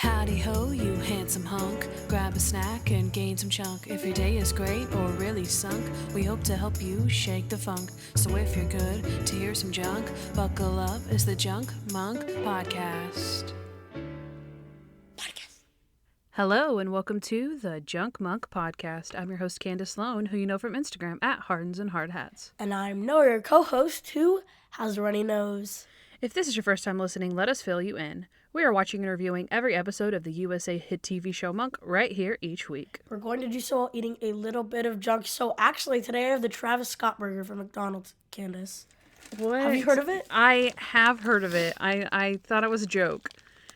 Howdy ho, you handsome hunk. Grab a snack and gain some chunk. If your day is great or really sunk, we hope to help you shake the funk. So if you're good to hear some junk, buckle up, it's the Junk Monk Podcast. Hello and welcome to the Junk Monk Podcast. I'm your host Kandyce Sloan, who you know from Instagram at Hardens and Hard Hats. And I'm Noah, your co-host, who has a runny nose. If this is your first time listening, let us fill you in. We are watching and reviewing every episode of the USA hit TV show Monk right here each week. We're going to do so while eating a little bit of junk. So actually, today I have the Travis Scott burger from McDonald's, Kandyce. What? Have you heard of it? I have heard of it. I thought it was a joke.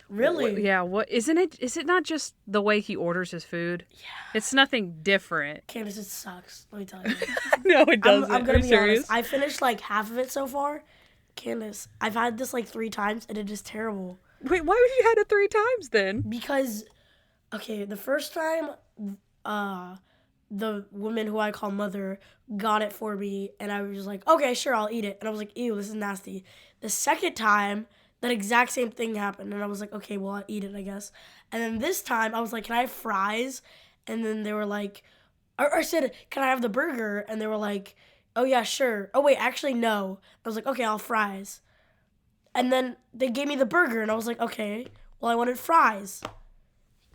Really? Yeah, what isn't it? Is it not just the way he orders his food? Yeah. It's nothing different. Kandyce, it sucks. Let me tell you. No, it doesn't. I'm going to be honest. I finished like half of it so far. Kandyce, I've had this like 3 times and it is terrible. Wait, why would you had it 3 times then? Because, okay, the first time, the woman who I call mother got it for me, and I was just like, okay, sure, I'll eat it. And I was like, ew, this is nasty. The second time, that exact same thing happened, and I was like, okay, well, I'll eat it, I guess. And then this time, I was like, can I have fries? And then they were like, or I said, can I have the burger? And they were like, oh, yeah, sure. Oh, wait, actually, no. I was like, okay, I'll have fries. And then they gave me the burger, and I was like, okay, well, I wanted fries.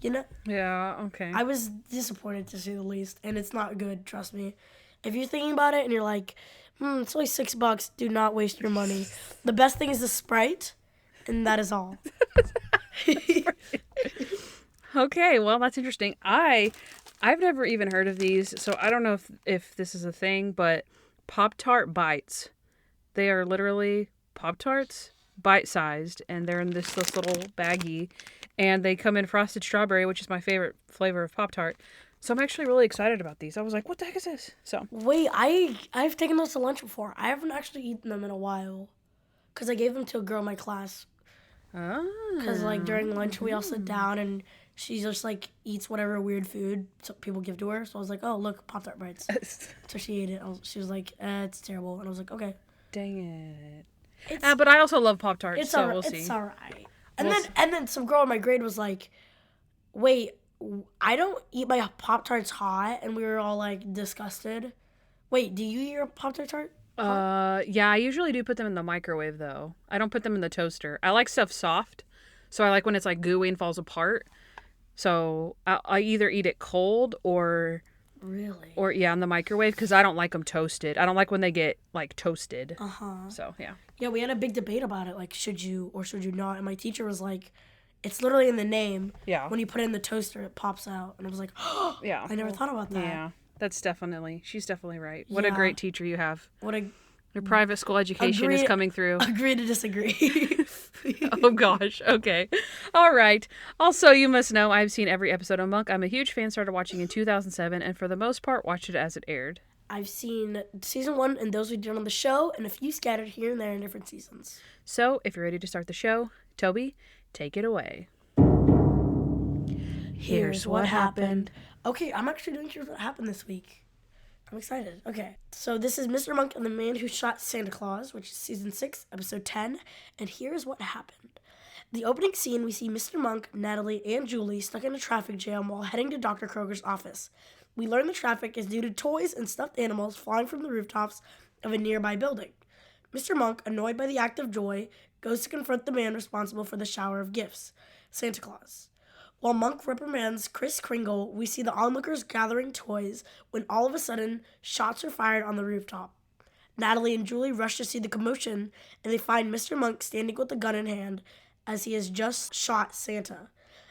You know? Yeah, okay. I was disappointed, to say the least, and it's not good, trust me. If you're thinking about it and you're like, it's only $6, do not waste your money. The best thing is the Sprite, and that is all. Okay, well, that's interesting. I've never even heard of these, so I don't know if this is a thing, but Pop-Tart Bites. They are literally Pop-Tarts, bite-sized, and they're in this little baggie, and they come in frosted strawberry, which is my favorite flavor of Pop-Tart. So I'm actually really excited about these. I was like, what the heck is this? So wait, I've taken those to lunch before. I haven't actually eaten them in a while, because I gave them to a girl in my class. Because like during lunch we all sit down and she just like eats whatever weird food people give to her. So I was like, oh look, Pop-Tart Bites. So she ate it. She was like, it's terrible. And I was like, okay. Dang it. But I also love Pop-Tarts, so we'll see. It's all right. And then some girl in my grade was like, wait, I don't eat my Pop-Tarts hot. And we were all like disgusted. Wait, do you eat your Pop-Tart hot? Yeah, I usually do put them in the microwave, though. I don't put them in the toaster. I like stuff soft, so I like when it's like gooey and falls apart. So I either eat it cold or... Really? Or, yeah, in the microwave, because I don't like them toasted. I don't like when they get, like, toasted. Uh-huh. So, yeah. Yeah, we had a big debate about it, like, should you or should you not? And my teacher was like, it's literally in the name. Yeah. When you put it in the toaster, it pops out. And I was like, oh, yeah. I never thought about that. Yeah, she's definitely right. What a great teacher you have. Your private school education is coming through. Agree to disagree. Oh, gosh. Okay. All right. Also, you must know I've seen every episode of Monk. I'm a huge fan, started watching in 2007, and for the most part, watched it as it aired. I've seen season 1 and those we did on the show, and a few scattered here and there in different seasons. So, if you're ready to start the show, Toby, take it away. Here's what happened. Okay, I'm actually doing Here's What Happened this week. I'm excited. Okay, so this is Mr. Monk and the Man Who Shot Santa Claus, which is season 6, episode 10, and here's what happened. The opening scene, we see Mr. Monk, Natalie, and Julie stuck in a traffic jam while heading to Dr. Kroger's office. We learn the traffic is due to toys and stuffed animals flying from the rooftops of a nearby building. Mr. Monk, annoyed by the act of joy, goes to confront the man responsible for the shower of gifts, Santa Claus. While Monk reprimands Kris Kringle, we see the onlookers gathering toys when all of a sudden, shots are fired on the rooftop. Natalie and Julie rush to see the commotion, and they find Mr. Monk standing with a gun in hand as he has just shot Santa.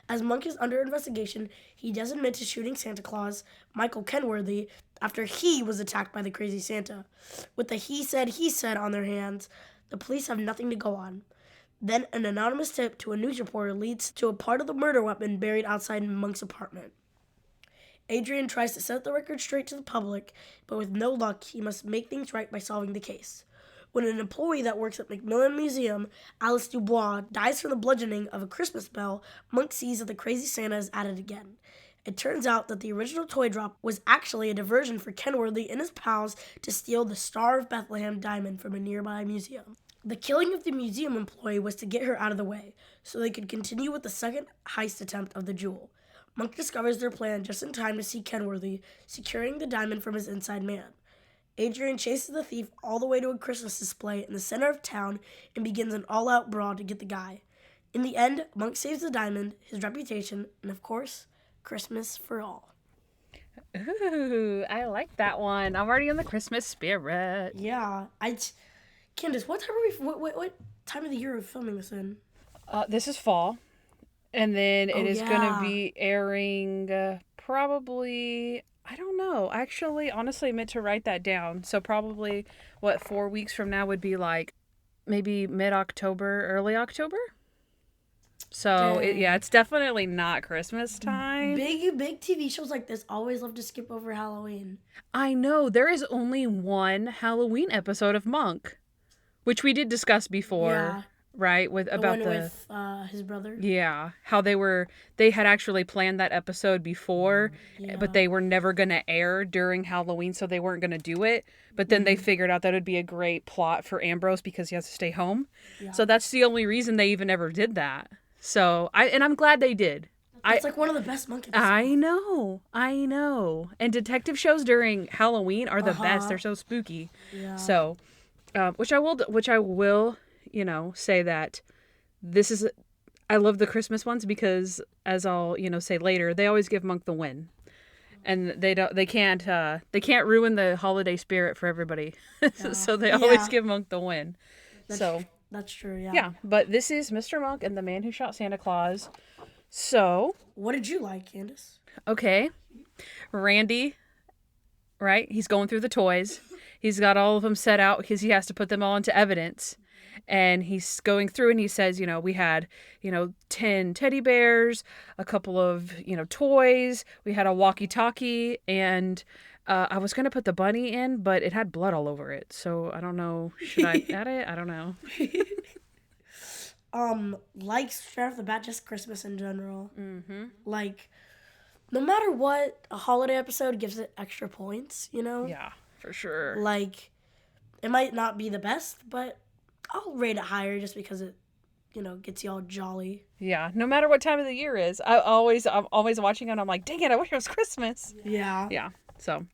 As Monk is under investigation, he does admit to shooting Santa Claus, Michael Kenworthy, after he was attacked by the crazy Santa. With the he said on their hands, the police have nothing to go on. Then an anonymous tip to a news reporter leads to a part of the murder weapon buried outside Monk's apartment. Adrian tries to set the record straight to the public, but with no luck, he must make things right by solving the case. When an employee that works at McMillan Museum, Alice Dubois, dies from the bludgeoning of a Christmas bell, Monk sees that the crazy Santa is at it again. It turns out that the original toy drop was actually a diversion for Kenworthy and his pals to steal the Star of Bethlehem diamond from a nearby museum. The killing of the museum employee was to get her out of the way, so they could continue with the second heist attempt of the jewel. Monk discovers their plan just in time to see Kenworthy securing the diamond from his inside man. Adrian chases the thief all the way to a Christmas display in the center of town and begins an all-out brawl to get the guy. In the end, Monk saves the diamond, his reputation, and of course, Christmas for all. Ooh, I like that one. I'm already in the Christmas spirit. Yeah, Kandyce, what time of the year are we filming this in? This is fall, and then it is going to be airing probably, I don't know. Actually, honestly, I meant to write that down. So probably, 4 weeks from now would be like maybe mid-October, early October? So, it's definitely not Christmas time. Big TV shows like this always love to skip over Halloween. I know. There is only one Halloween episode of Monk, which we did discuss before, right? With his brother. Yeah, how they had actually planned that episode before, but they were never going to air during Halloween, so they weren't going to do it. But then they figured out that would be a great plot for Ambrose because he has to stay home. Yeah. So that's the only reason they even ever did that. So I'm glad they did. It's like one of the best Monk episodes. I know. And detective shows during Halloween are the best. They're so spooky. Yeah. So, which I will, say that I love the Christmas ones because, as I'll, say later, they always give Monk the win. And they can't ruin the holiday spirit for everybody. Yeah. So they always give Monk the win. That's true, yeah. Yeah, but this is Mr. Monk and the Man Who Shot Santa Claus. So, what did you like, Kandyce? Okay. Randy, right? He's going through the toys. He's got all of them set out because he has to put them all into evidence. And he's going through and he says, we had, 10 teddy bears, a couple of, toys. We had a walkie-talkie and I was going to put the bunny in, but it had blood all over it. So I don't know. Should I add it? I don't know. Like straight off the bat, just Christmas in general. Mm-hmm. Like, no matter what, a holiday episode gives it extra points, Yeah, for sure. Like, it might not be the best, but I'll rate it higher just because it, gets you all jolly. Yeah, no matter what time of the year is. I'm always watching it and I'm like, dang it, I wish it was Christmas. Yeah. Yeah, so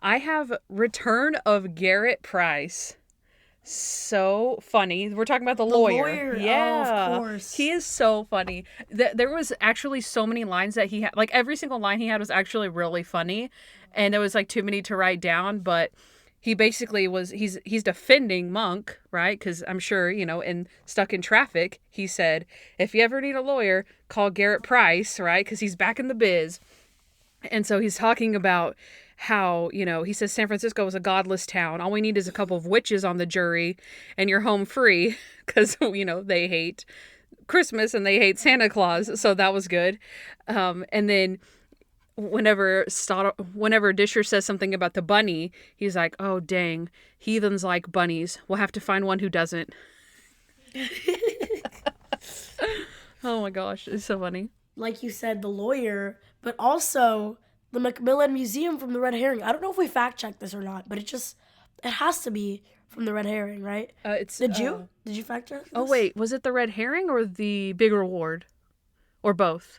I have Return of Garrett Price. So funny. We're talking about the lawyer. Yeah, of course. He is so funny. There was actually so many lines that he had. Like every single line he had was actually really funny, and there was like too many to write down. But he basically he's defending Monk, right? Because I'm sure in Stuck in Traffic, he said, if you ever need a lawyer, call Garrett Price, right? Because he's back in the biz. And so he's talking about how, he says San Francisco is a godless town. All we need is a couple of witches on the jury and you're home free because, they hate Christmas and they hate Santa Claus. So that was good. And then whenever Disher says something about the bunny, he's like, oh, dang, heathens like bunnies. We'll have to find one who doesn't. Oh, my gosh. It's so funny. Like you said, the lawyer, but also the Macmillan Museum from the Red Herring. I don't know if we fact-checked this or not, but it has to be from the Red Herring, right? Did you fact-check this? Oh, wait. Was it the Red Herring or the Big Reward? Or both?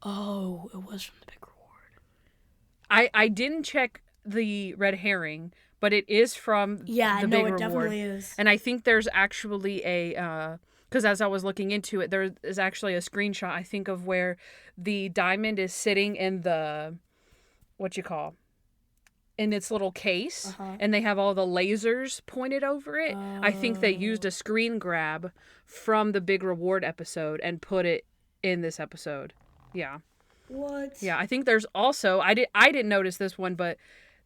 Oh, it was from the Big Reward. I didn't check the Red Herring, but it is from the Big Reward. Yeah, it definitely is. And I think there's actually a... because as I was looking into it, there is actually a screenshot, I think, of where the diamond is sitting in the, in its little case, and they have all the lasers pointed over it. I think they used a screen grab from the Big Reward episode and put it in this episode. Yeah. What? Yeah, I think there's also, I didn't notice this one, but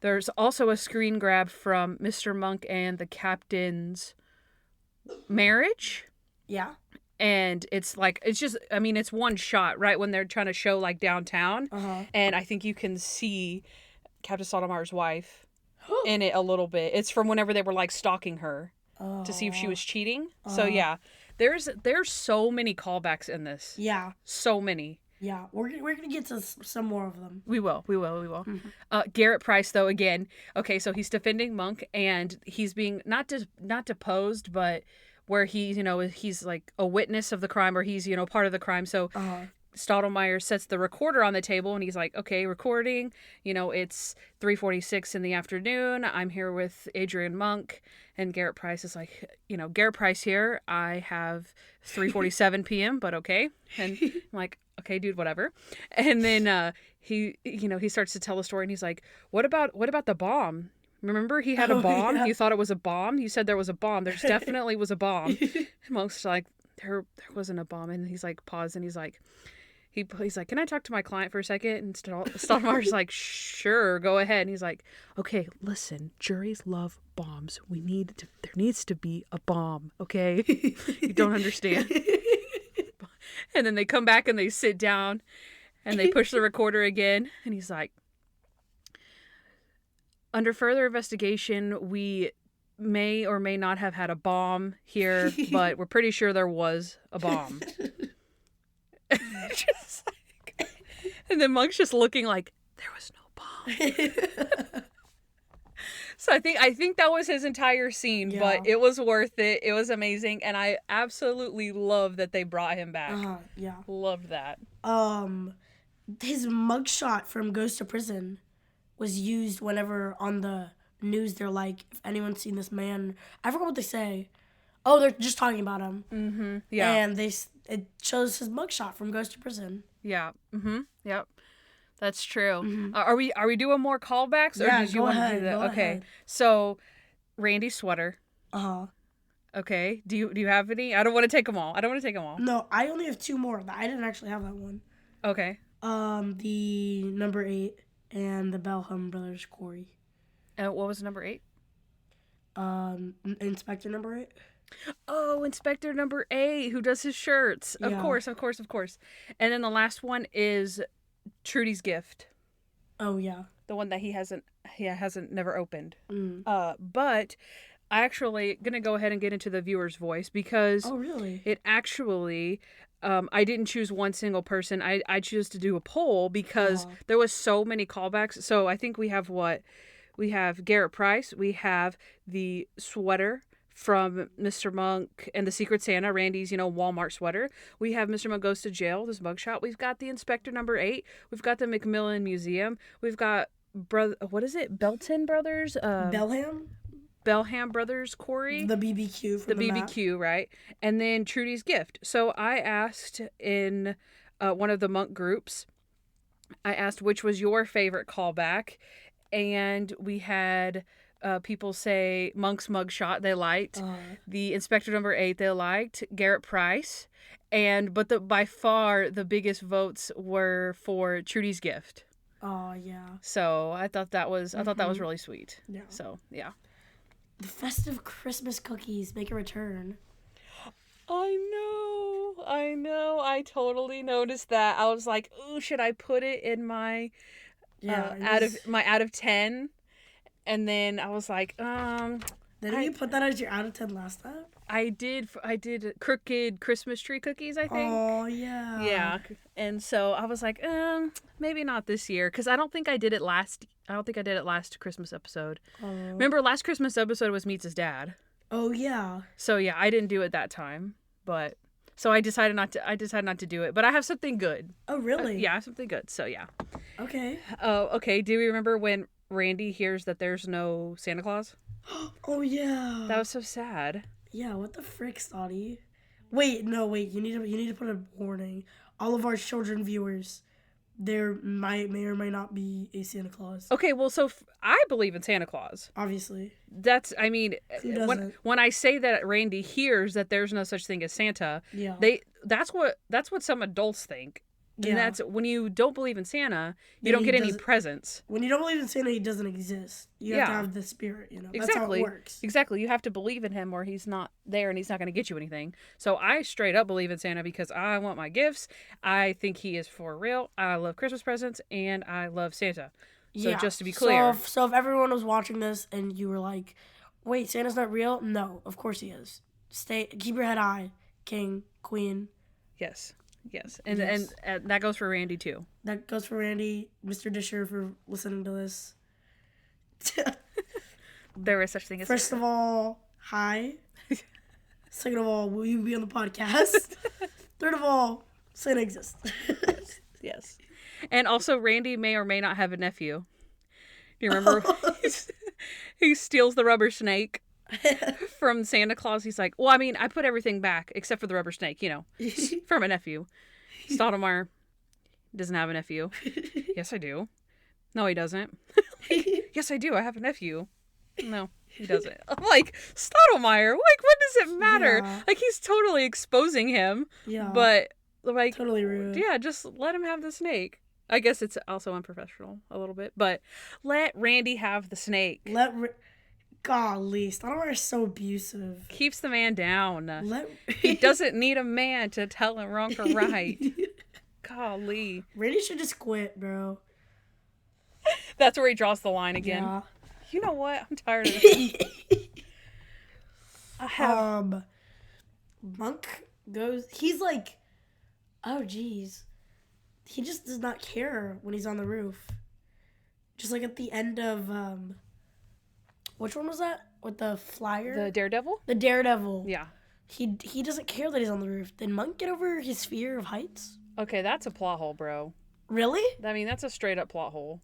there's also a screen grab from Mr. Monk and the captain's marriage. Yeah. And it's one shot, right, when they're trying to show, like, downtown. And I think you can see Captain Sotomayor's wife in it a little bit. It's from whenever they were, like, stalking her to see if she was cheating. So, yeah, there's so many callbacks in this. Yeah. So many. Yeah, we're gonna get to some more of them. We will. Garrett Price, though, again. Okay, so he's defending Monk, and he's being not deposed, but where he, he's like a witness of the crime, or he's, part of the crime. So Stottlemyre sets the recorder on the table, and he's like, okay, recording. It's 3:46 in the afternoon. I'm here with Adrian Monk, and Garrett Price is like, Garrett Price here. I have 3:47 p.m., but okay. And I'm like, okay, dude, whatever. And then he starts to tell a story, and he's like, what about the bomb? Remember, he had a bomb. Yeah. You thought it was a bomb. You said there was a bomb. There's definitely was a bomb. Monk's like, there wasn't a bomb. And he's like, paused, and he's like, can I talk to my client for a second? And Stottlemyre's like, sure, go ahead. And he's like, okay, listen, juries love bombs. There needs to be a bomb, okay? You don't understand. And then they come back and they sit down and they push the recorder again. And he's like, under further investigation, we may or may not have had a bomb here, but we're pretty sure there was a bomb. Just like, and then Monk's just looking like, there was no bomb. So I think that was his entire scene, but it was worth it. It was amazing, and I absolutely love that they brought him back. Yeah. Loved that. His mugshot from Goes to Prison was used whenever on the news they're like, if anyone's seen this man, I forgot what they say. Oh, they're just talking about him. Mm-hmm. Yeah. And it shows his mugshot from Goes to Prison. Yeah. Mm-hmm. Yep. That's true. Mm-hmm. Are we doing more callbacks? Or yeah, did you want to do that? Okay. Ahead. So, Randy's sweater. Okay. Do you have any? I don't want to take them all. No, I only have two more. I didn't actually have that one. Okay. The number 8 and the Belham brothers Corey. What was number 8? Inspector number 8. Oh, Inspector number 8, who does his shirts. Yeah. Of course. And then the last one is Trudy's gift. Oh yeah, the one that he hasn't never opened. But I actually gonna go ahead and get into the viewer's voice because it actually I didn't choose one single person. I chose to do a poll because there was so many callbacks. So I think we have Garrett Price, we have the sweater from Mr. Monk and the Secret Santa, Randy's, Walmart sweater. We have Mr. Monk Goes to Jail, this mugshot. We've got the Inspector number 8. We've got the Macmillan Museum. We've got, Belton Brothers? Belham Brothers Corey. The BBQ from the BBQ, map. Right? And then Trudy's gift. So I asked in one of the Monk groups, which was your favorite callback? And we had... people say Monk's mugshot they liked, the Inspector number 8 they liked, Garrett Price, but by far the biggest votes were for Trudy's gift. Oh yeah. So I thought that was really sweet. Yeah. So yeah. The festive Christmas cookies make a return. I know. I totally noticed that. I was like, ooh, should I put it in my out of 10? And then I was like, Didn't you put that as your out of 10 last time? I did crooked Christmas tree cookies, I think. Oh, yeah. Yeah. And so I was like, maybe not this year. Because I don't think I did it last Christmas episode. Remember, last Christmas episode was Meets his dad. Oh, yeah. So, yeah, I didn't do it that time. But, so I decided not to do it. But I have something good. Oh, really? Yeah, I have something good. So, yeah. Okay. Oh, okay. Do you remember when Randy hears that there's no Santa Claus? Oh yeah. That was so sad. Yeah, what the frick, Stotty? Wait, you need to put a warning. All of our children viewers, there may or may not be a Santa Claus. Okay, well, so I believe in Santa Claus. Obviously. Who doesn't? When I say that Randy hears that there's no such thing as Santa, that's what some adults think. And that's when you don't believe in Santa, you don't get any presents. When you don't believe in Santa, he doesn't exist. You have to have the spirit, Exactly. That's how it works. Exactly. You have to believe in him or he's not there and he's not going to get you anything. So I straight up believe in Santa because I want my gifts. I think he is for real. I love Christmas presents and I love Santa. So just to be clear. So if everyone was watching this and you were like, wait, Santa's not real? No, of course he is. Keep your head high, king, queen. Yes. Yes. And Yes. and that goes for Randy too. That goes for Randy, Mr. Disher, for listening to this. There is such thing as First of all, hi. Second of all, will you be on the podcast? Third of all, Santa exists. Yes. And also, Randy may or may not have a nephew. Do you remember? He steals the rubber snake from Santa Claus. He's like, well, I mean, I put everything back except for the rubber snake, from a nephew. Stottlemyre doesn't have a nephew. Yes, I do. No, he doesn't. Yes, I do. I have a nephew. No, he doesn't. I'm like, Stottlemyre, like, what does it matter? Yeah. Like, he's totally exposing him. Yeah. But, like, Totally rude. yeah, just let him have the snake. I guess it's also unprofessional a little bit, but let Randy have the snake. Golly, Stottlemyre is so abusive. Keeps the man down. He doesn't need a man to tell him wrong or right. Golly. Randy should just quit, bro. That's where he draws the line again. Yeah. You know what? I'm tired of it. I have... Monk goes... He's like... Oh, geez. He just does not care when he's on the roof. Just like at the end of... Which one was that? With the flyer? The Daredevil? The Daredevil. Yeah. He doesn't care that he's on the roof. Did Monk get over his fear of heights? Okay, that's a plot hole, bro. Really? I mean, that's a straight up plot hole.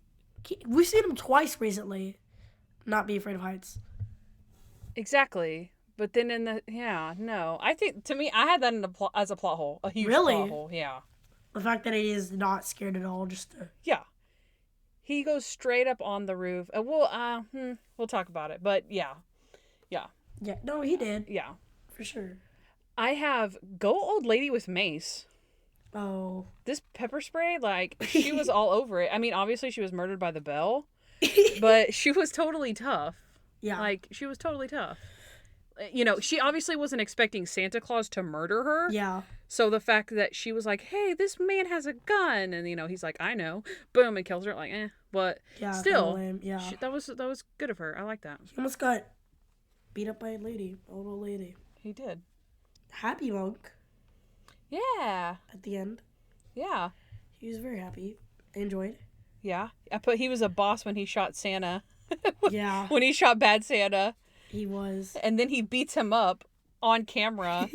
We've seen him twice recently not be afraid of heights. Exactly. But then no. I think, to me, I had that as a plot hole. A huge Really? plot hole, yeah. The fact that he is not scared at all, Yeah. He goes straight up on the roof. We'll talk about it. But yeah. Yeah, no, he did. Yeah. For sure. I have Go Old Lady with Mace. Oh. This pepper spray, like, she was all over it. I mean, obviously she was murdered by the bell, but she was totally tough. Yeah. Like, she was totally tough. She obviously wasn't expecting Santa Claus to murder her. Yeah. So the fact that she was like, hey, this man has a gun. And, he's like, I know. Boom, and kills her. Like, But yeah, still, yeah. that was good of her. I like that. He almost got beat up by a lady. Old lady. He did. Happy Monk. Yeah. At the end. Yeah. He was very happy. I enjoyed. Yeah. I put he was a boss when he shot Santa. Yeah. When he shot Bad Santa. He was. And then he beats him up on camera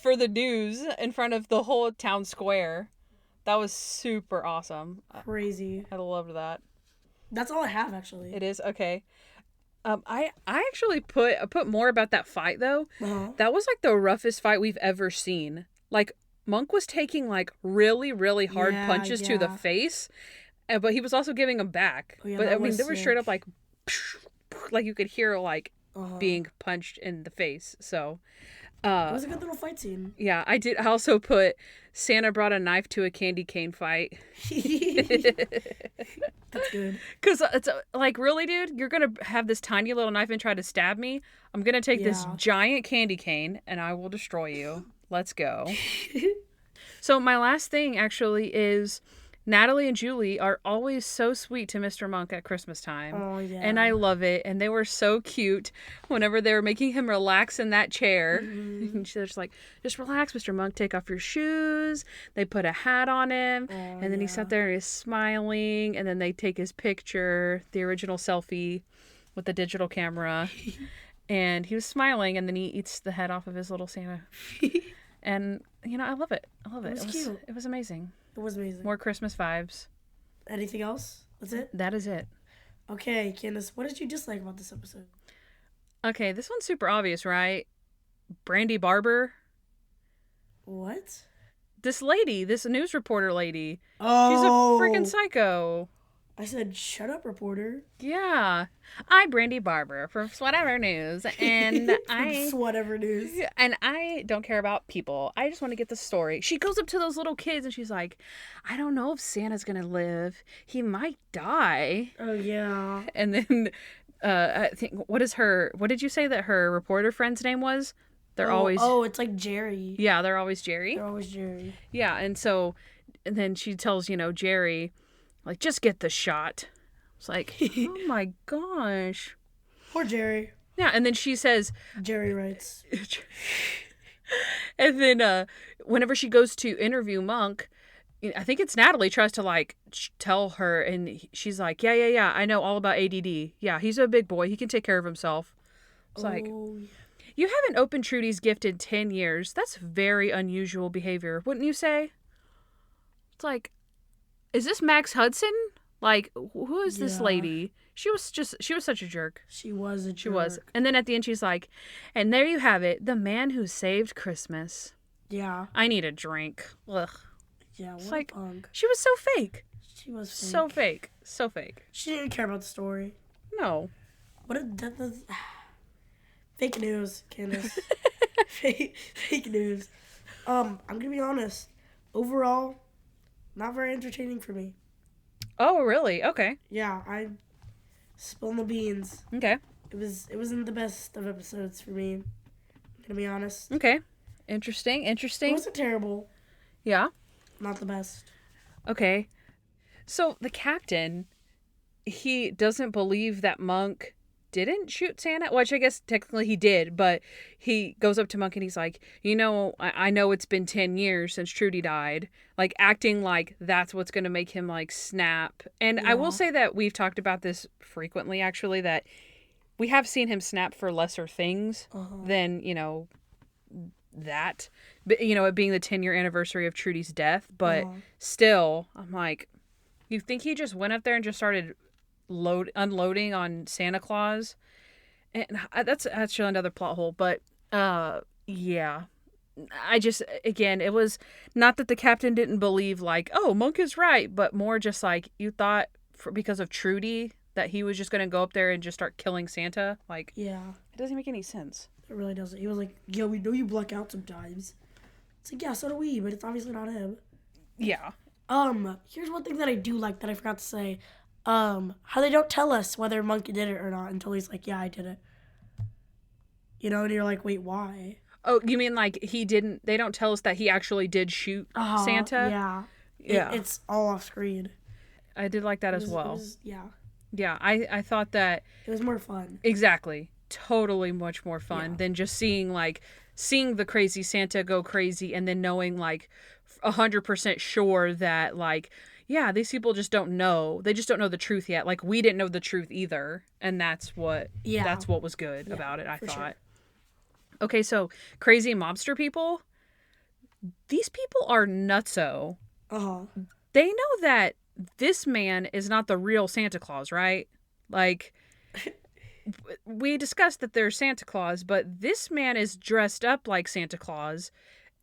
for the news in front of the whole town square. That was super awesome. Crazy. I loved that. That's all I have, actually. It is? Okay. I actually put more about that fight, though. Uh-huh. That was, like, the roughest fight we've ever seen. Like, Monk was taking, like, really, really hard punches to the face, but he was also giving them back. Oh, yeah, but, I mean, they sick. were straight up, like you could hear, like, being punched in the face. So, it was a good little fight scene. Yeah, I also put Santa brought a knife to a candy cane fight. That's good. Because it's like, really, dude? You're going to have this tiny little knife and try to stab me? I'm going to take this giant candy cane and I will destroy you. Let's go. So my last thing, actually, is Natalie and Julie are always so sweet to Mr. Monk at Christmas time. Oh, yeah. And I love it. And they were so cute whenever they were making him relax in that chair. Mm-hmm. And she's just like, just relax, Mr. Monk. Take off your shoes. They put a hat on him. Oh, and then he sat there and he's smiling. And then they take his picture, the original selfie with the digital camera. And he was smiling. And then he eats the head off of his little Santa. And, I love it. I love it. It was cute. It was amazing. It was amazing. More Christmas vibes. Anything else? That's it? That is it. Okay, Kandyce, what did you dislike about this episode? Okay, this one's super obvious, right? Brandy Barber. What? This lady, this news reporter lady. Oh. She's a freaking psycho. I said, shut up, reporter. Yeah. I'm Brandy Barber from Whatever News, and Whatever News. And I don't care about people. I just want to get the story. She goes up to those little kids and she's like, I don't know if Santa's gonna live. He might die. Oh, yeah. And then I think what did you say that her reporter friend's name was? They're always it's like Jerry. Yeah, they're always Jerry. They're always Jerry. Yeah, and then she tells, Jerry, like, just get the shot. It's like, oh my gosh. Poor Jerry. Yeah, and then she says... Jerry writes. And then whenever she goes to interview Monk, I think it's Natalie tries to like tell her, and she's like, yeah, I know all about ADD. Yeah, he's a big boy. He can take care of himself. It's like, you haven't opened Trudy's gift in 10 years. That's very unusual behavior, wouldn't you say? It's like, is this Max Hudson? Like, who is this lady? She was such a jerk. She was a jerk. She was. And then at the end, she's like, and there you have it, the man who saved Christmas. Yeah. I need a drink. Ugh. Yeah, what it's like, a punk. she was so fake. She was fake. So fake. So fake. She didn't care about the story. No. What a... Fake news, Kandyce. fake news. I'm gonna be honest. Overall, not very entertaining for me. Oh, really? Okay. Yeah, I spilled the beans. Okay. It wasn't the best of episodes for me. I'm gonna be honest. Okay. Interesting. It wasn't terrible. Yeah. Not the best. Okay. So the captain, he doesn't believe that Monk didn't shoot Santa, which I guess technically he did, but he goes up to Monk and he's like, I know it's been 10 years since Trudy died, like acting like that's what's going to make him like snap. And I will say that we've talked about this frequently, actually, that we have seen him snap for lesser things than, that, but, it being the 10-year anniversary of Trudy's death. But still, I'm like, you think he just went up there and just started unloading on Santa Claus? And that's actually another plot hole, but yeah, I just, again, it was not that the captain didn't believe like, oh, Monk is right, but more just like, you thought because of Trudy that he was just going to go up there and just start killing Santa. Like, yeah, it doesn't make any sense. It really doesn't. He was like, yeah, we know you black out sometimes. It's like, yeah, so do we, but it's obviously not him. Yeah. Here's one thing that I do like that I forgot to say. How they don't tell us whether Monk did it or not until he's like, yeah, I did it. And you're like, wait, why? Oh, you mean like they don't tell us that he actually did shoot Santa? Yeah. Yeah. It's all off screen. I did like that as well. Yeah. Yeah, I thought that... It was more fun. Exactly. Totally much more fun than just seeing the crazy Santa go crazy and then knowing like 100% sure that like, yeah, these people just don't know. They just don't know the truth yet. Like, we didn't know the truth either. And that's what was good about it, I thought. Sure. Okay, so crazy mobster people. These people are nutso. They know that this man is not the real Santa Claus, right? Like, we discussed that there's Santa Claus, but this man is dressed up like Santa Claus,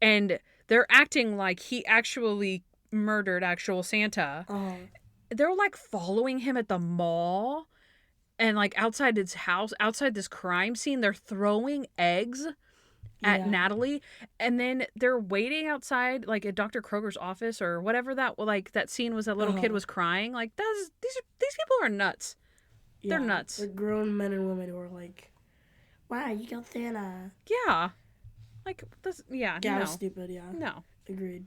and they're acting like he actually murdered actual Santa. They're like following him at the mall and like outside his house, outside this crime scene. They're throwing eggs at Natalie, and then they're waiting outside like at Dr. Kroger's office or whatever that scene was. That little kid was crying. Like, these people are nuts. They're nuts. They're grown men and women who are like, wow, you killed Santa. Yeah. Like, this, yeah, it was stupid, yeah. No. Agreed.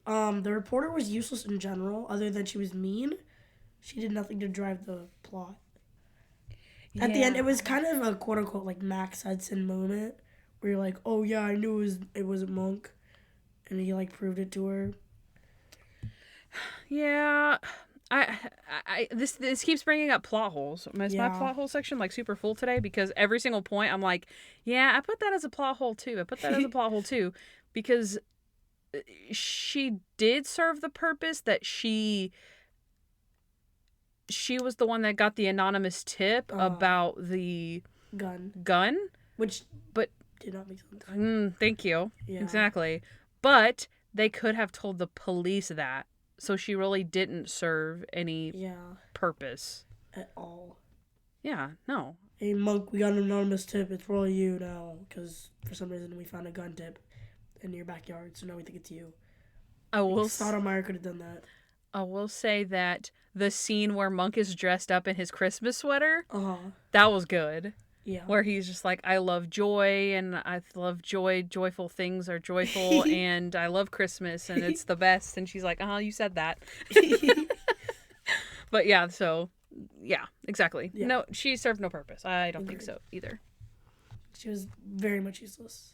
The reporter was useless in general, other than she was mean. She did nothing to drive the plot. At the end, it was kind of a quote-unquote, like, Max Hudson moment, where you're like, oh, yeah, I knew it wasn't Monk. And he, like, proved it to her. Yeah. This keeps bringing up plot holes. Is my plot hole section like super full today? Because every single point I'm like, yeah, I put that as a plot hole too. Because she did serve the purpose that she was the one that got the anonymous tip about the gun, which did not make sense. Thank you. Yeah. Exactly. But they could have told the police that. So she really didn't serve any purpose. At all. Yeah, no. Hey, Monk, we got an anonymous tip. It's really you now. Because for some reason we found a gun tip in your backyard. So now we think it's you. Sotomayor could have done that. I will say that the scene where Monk is dressed up in his Christmas sweater, that was good. Yeah. Where he's just like, I love joy, and I love joy. Joyful things are joyful, and I love Christmas, and it's the best. And she's like, you said that. But yeah, so, yeah, exactly. Yeah. No, she served no purpose. I don't think so either. She was very much useless.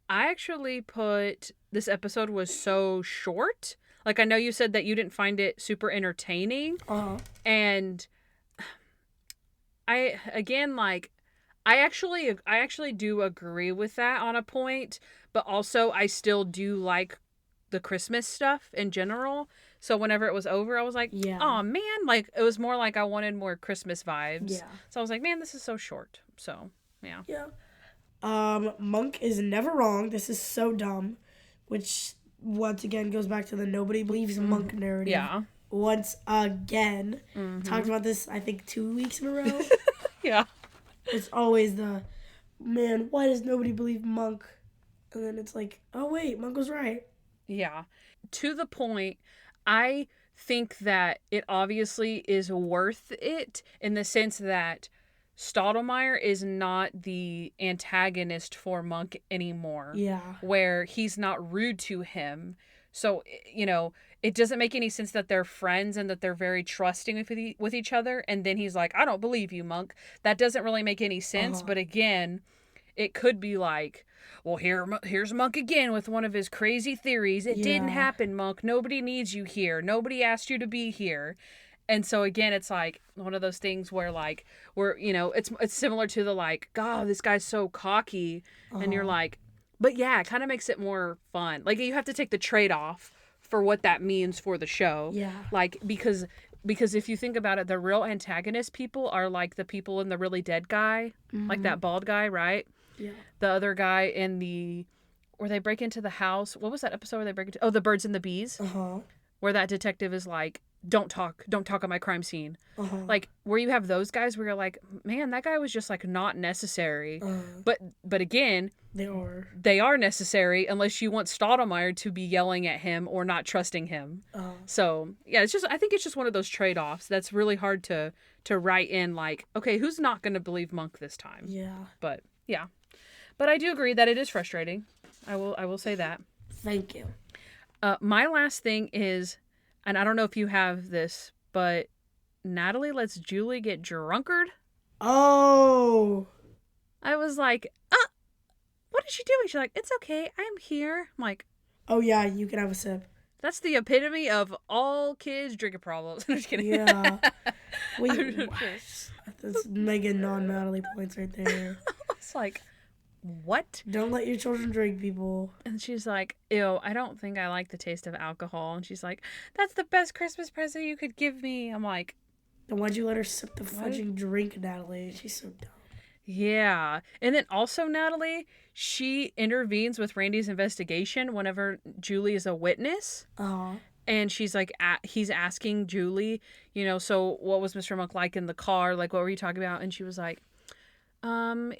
I actually put this episode was so short. Like, I know you said that you didn't find it super entertaining. And I actually do agree with that on a point, but also I still do like the Christmas stuff in general. So whenever it was over, I was like, oh man, like it was more like I wanted more Christmas vibes. Yeah. So I was like, man, this is so short. So yeah. Yeah. Monk is never wrong. This is so dumb, which once again goes back to the nobody believes Monk narrative. Yeah. Once again. Talked about this, I think, 2 weeks in a row. Yeah. It's always the, man, why does nobody believe Monk? And then it's like, oh wait, Monk was right. Yeah. To the point, I think that it obviously is worth it in the sense that Stottlemyre is not the antagonist for Monk anymore. Yeah. Where he's not rude to him. So, you know, it doesn't make any sense that they're friends and that they're very trusting with each other. And then he's like, I don't believe you, Monk. That doesn't really make any sense. But again, it could be like, well, here's Monk again with one of his crazy theories. It didn't happen, Monk. Nobody needs you here. Nobody asked you to be here. And so again, it's like one of those things where like you know, it's similar to the like, God, this guy's so cocky, and you're like, but yeah, it kind of makes it more fun. Like you have to take the trade-off for what that means for the show. Yeah. Like because if you think about it, the real antagonist people are like the people in The Really Dead Guy, like that bald guy, right? Yeah. The other guy in where they break into the house. What was that episode where they break into? Oh, The Birds and the Bees. Where that detective is like, don't talk at my crime scene. Like where you have those guys where you're like, man, that guy was just like not necessary. But again, they are necessary unless you want Stottlemyre to be yelling at him or not trusting him. So yeah, I think it's just one of those trade-offs that's really hard to write in. Like, okay, who's not going to believe Monk this time? Yeah. But yeah, but I do agree that it is frustrating. I will say that. Thank you. My last thing is, and I don't know if you have this, but Natalie lets Julie get drunkard. Oh. I was like, what is she doing? She's like, it's okay, I'm here. I'm like, oh yeah, you can have a sip. That's the epitome of all kids drinking problems. I'm just kidding. Yeah. Wait, that's mega non-Natalie points right there. It's like, what? Don't let your children drink, people. And she's like, ew, I don't think I like the taste of alcohol. And she's like, that's the best Christmas present you could give me. I'm like, then why'd you let her sip the fudging drink, Natalie? She's so dumb. Yeah. And then also Natalie, she intervenes with Randy's investigation whenever Julie is a witness. And she's like, he's asking Julie, you know, so what was Mr. Monk like in the car? Like, what were you talking about? And she was like,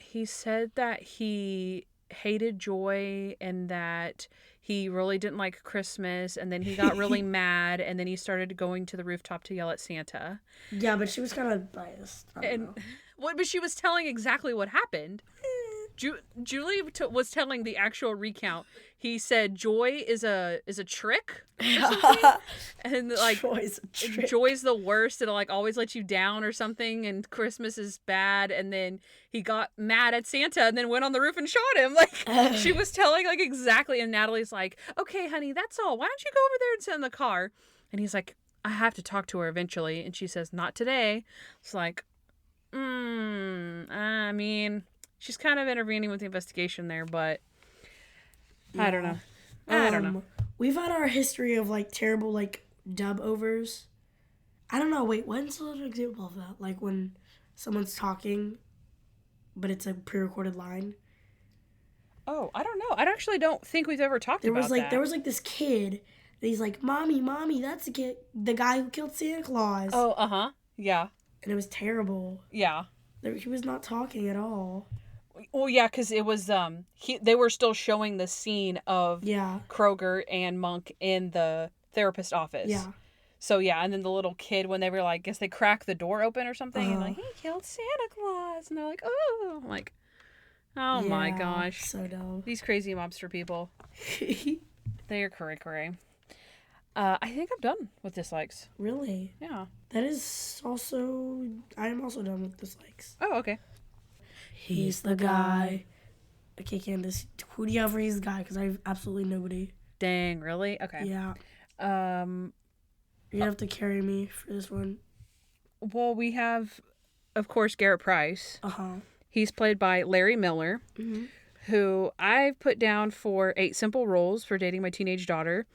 he said that he hated Joy and that he really didn't like Christmas, and then he got really mad, and then he started going to the rooftop to yell at Santa. Yeah, but she was kind of biased. I don't know. But she was telling exactly what happened. Julie was telling the actual recount. He said Joy is a trick or something. And like Joy's the worst. It'll like always let you down or something, and Christmas is bad. And then he got mad at Santa and then went on the roof and shot him. Like she was telling like exactly, and Natalie's like, okay, honey, that's all. Why don't you go over there and sit in the car? And he's like, I have to talk to her eventually. And she says, not today. It's like, I mean, she's kind of intervening with the investigation there, but yeah. I don't know. I don't know. We've had our history of like terrible like dub overs. I don't know. Wait, when's an example of that? Like when someone's talking, but it's a pre-recorded line. Oh, I don't know. I actually don't think we've ever talked about that. There was like this kid, and he's like, "Mommy, that's the guy who killed Santa Claus." Oh, yeah. And it was terrible. Yeah. He was not talking at all. Well, yeah, because it was they were still showing the scene of Kroger and Monk in the therapist office. Yeah. So yeah, and then the little kid, when they were like, guess they cracked the door open or something, and like, he killed Santa Claus, and they're like, oh, I'm like, oh my gosh, so dumb. These crazy mobster people. They are cray. I think I'm done with dislikes. Really? Yeah. That is also, I am also done with dislikes. Oh, okay. He's the guy Okay, Kandyce, who do you have for He's the Guy? Because I have absolutely nobody. Dang, really? Okay. Yeah. Um, You have to carry me for this one. well, we have, of course, Garrett Price. Uh-huh. He's played by Larry Miller, who I've put down for 8 Simple Rules for Dating My Teenage Daughter.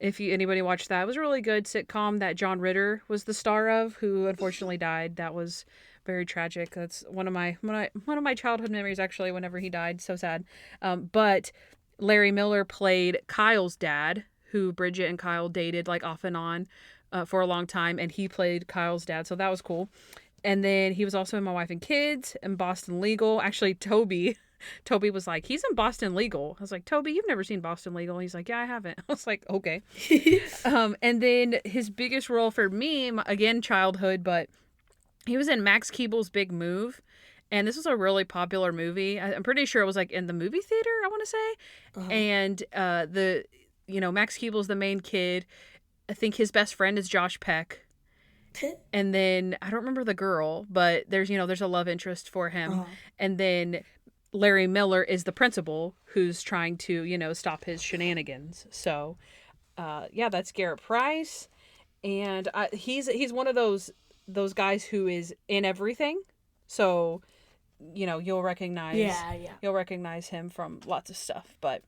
If anybody watched that, it was a really good sitcom that John Ritter was the star of, who unfortunately died. That was very tragic. That's one of my childhood memories, actually, whenever he died. So sad. But Larry Miller played Kyle's dad, who Bridget and Kyle dated like off and on for a long time, and he played Kyle's dad. So that was cool. And then he was also in My Wife and Kids and Boston Legal. Actually, Toby was like, he's in Boston Legal. I was like, Toby, you've never seen Boston Legal? He's like, yeah, I haven't. I was like, okay. And then his biggest role for me, again, childhood, but he was in Max Keeble's Big Move. And this was a really popular movie. I'm pretty sure it was like in the movie theater, I want to say. And Max Keeble's the main kid. I think his best friend is Josh Peck. And then I don't remember the girl, but there's a love interest for him. And then Larry Miller is the principal who's trying to, stop his shenanigans. So, that's Garrett Price. And he's one of those guys who is in everything. So, you'll recognize you'll recognize him from lots of stuff. But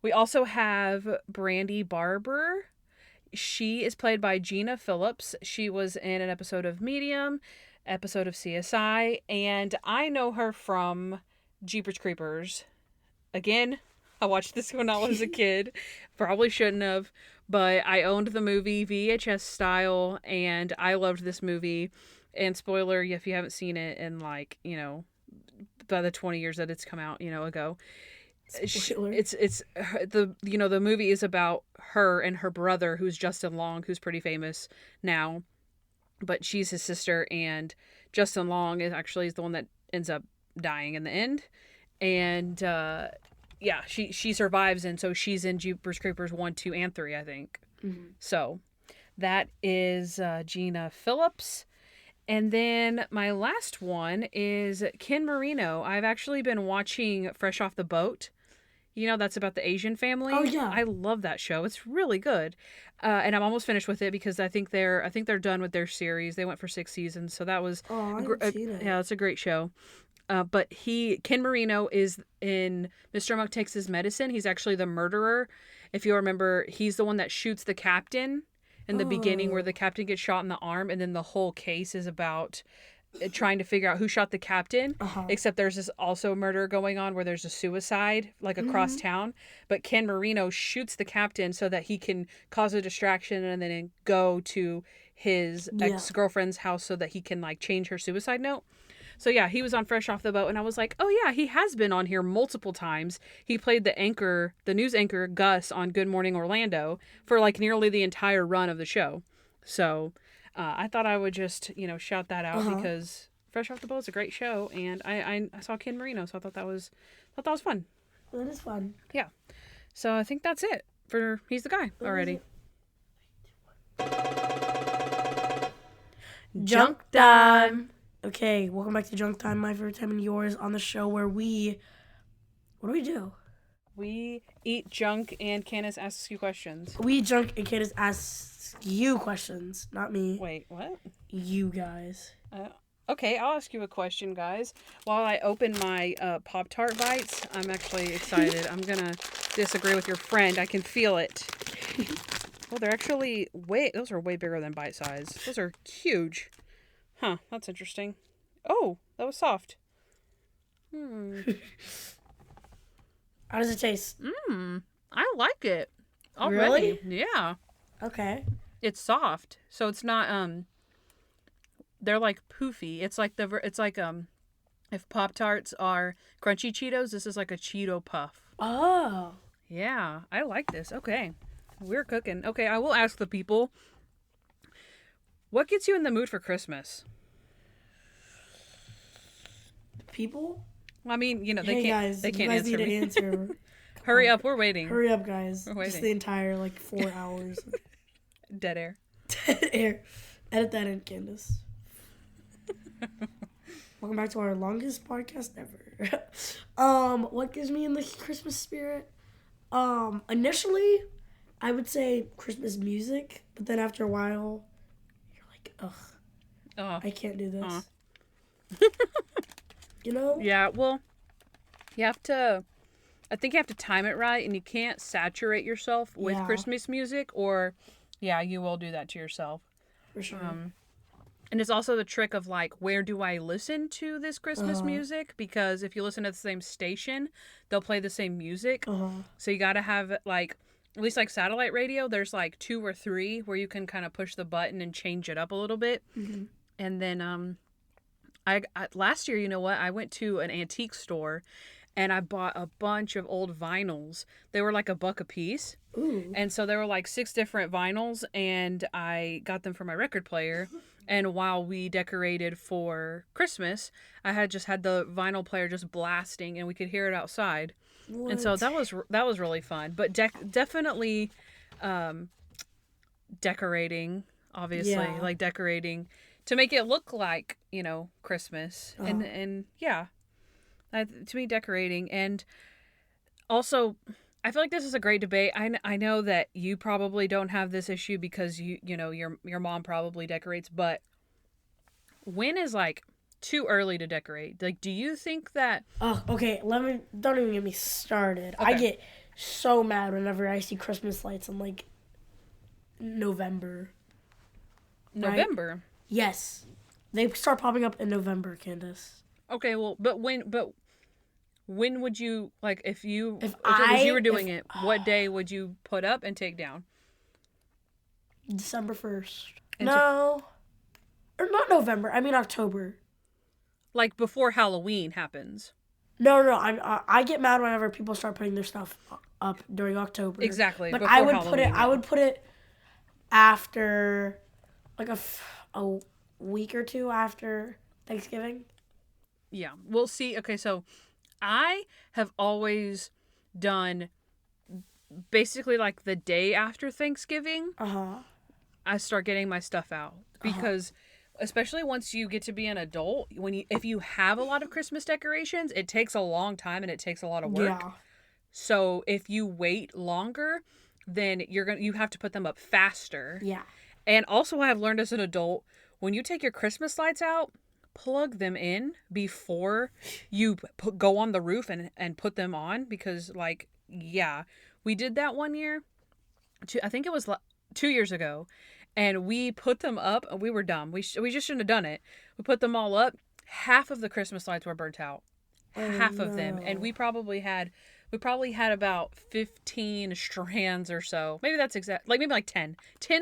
we also have Brandy Barber. She is played by Gina Phillips. She was in an episode of Medium, episode of CSI, and I know her from Jeepers Creepers. Again, I watched this when I was a kid. Probably shouldn't have, but I owned the movie VHS style, and I loved this movie. And spoiler, if you haven't seen it in by the 20 years that it's come out, ago. It's the movie is about her and her brother, who's Justin Long, who's pretty famous now, but she's his sister, and Justin Long is the one that ends up dying in the end. And she survives, and so she's in Jeepers Creepers 1, 2, and 3, I think. So that is Gina Phillips. And then my last one is Ken Marino. I've actually been watching Fresh Off the Boat. That's about the Asian family. Oh, yeah. I love that show. It's really good. And I'm almost finished with it because I think they're done with their series. They went for 6 seasons. So that was it's a great show. But Ken Marino is in Mr. Monk Takes His Medicine. He's actually the murderer. If you remember, he's the one that shoots the captain in the beginning, where the captain gets shot in the arm, and then the whole case is about trying to figure out who shot the captain. Except there's this also murder going on where there's a suicide like across town, but Ken Marino shoots the captain so that he can cause a distraction and then go to his ex-girlfriend's house so that he can change her suicide note. So yeah, he was on Fresh Off the Boat, and I was like, oh yeah, he has been on here multiple times. He played the news anchor Gus on Good Morning Orlando for nearly the entire run of the show. So I thought I would just, shout that out because Fresh Off the Boat is a great show, and I saw Ken Marino, so I thought that was fun. That is fun. Yeah. So I think that's it for He's the Guy already. Junk time. Okay, welcome back to Junk Time, my favorite time and yours, on the show where what do we do? We eat junk and Kandyce asks you questions. We eat junk and Kandyce asks you questions, not me. Wait, what? You guys. Okay, I'll ask you a question, guys. While I open my Pop-Tart bites, I'm actually excited. I'm going to disagree with your friend. I can feel it. Oh, they're actually those are way bigger than bite size. Those are huge. Huh, that's interesting. Oh, that was soft. How does it taste? I like it. Really? Already. Yeah. Okay. It's soft. So it's not they're poofy. It's like if Pop-Tarts are crunchy Cheetos, this is like a Cheeto puff. Oh. Yeah, I like this. Okay. We're cooking. Okay, I will ask the people. What gets you in the mood for Christmas? People? I mean, they hey can't. Guys, they can't you guys answer need me. to answer. Hurry up, we're waiting. Hurry up, guys. We're waiting. Just the entire 4 hours. Dead air. Dead air. Edit that in, Kandyce. Welcome back to our longest podcast ever. What gives me in the Christmas spirit? Initially, I would say Christmas music, but then after a while, you're like, ugh, I can't do this. You know? Yeah, well, I think you have to time it right, and you can't saturate yourself with Christmas music, or, you will do that to yourself. For sure. And it's also the trick of, like, where do I listen to this Christmas music? Because if you listen to the same station, they'll play the same music. So you got to have, like, at least, like, satellite radio, there's, like, 2 or 3 where you can kind of push the button and change it up a little bit. Mm-hmm. And then I last year, you know what? I went to an antique store, and I bought a bunch of old vinyls. They were like $1 a piece. Ooh. And so there were like 6 different vinyls, and I got them for my record player. And while we decorated for Christmas, I had the vinyl player just blasting, and we could hear it outside. What? And so that was really fun. But definitely decorating, obviously, like decorating to make it look like, you know, Christmas. And to me, decorating. And also, I feel like this is a great debate. I know that you probably don't have this issue because you know your mom probably decorates, but when is like too early to decorate? Like, do you think that? Oh, okay. Don't even get me started. Okay. I get so mad whenever I see Christmas lights in like November. November. Right? Yes, they start popping up in November, Kandyce. Okay, well, but when would you, like, if you were doing it, what day would you put up and take down? December 1st. No. Or not November. I mean October. Like before Halloween happens. No. I get mad whenever people start putting their stuff up during October. Exactly. But I would put it after, like a week or two after Thanksgiving. Yeah. We'll see. Okay, so I have always done basically like the day after Thanksgiving. I start getting my stuff out because especially once you get to be an adult, if you have a lot of Christmas decorations, it takes a long time and it takes a lot of work. Yeah. So if you wait longer, then you have to put them up faster. Yeah. And also, I've learned as an adult, when you take your Christmas lights out, plug them in before you go on the roof and put them on, because, like, we did that one year. I think it was 2 years ago, and we put them up. We were dumb. We just shouldn't have done it. We put them all up. Half of the Christmas lights were burnt out. Half of them, and we probably had about 15 strands or so. Maybe that's exact. Maybe like 10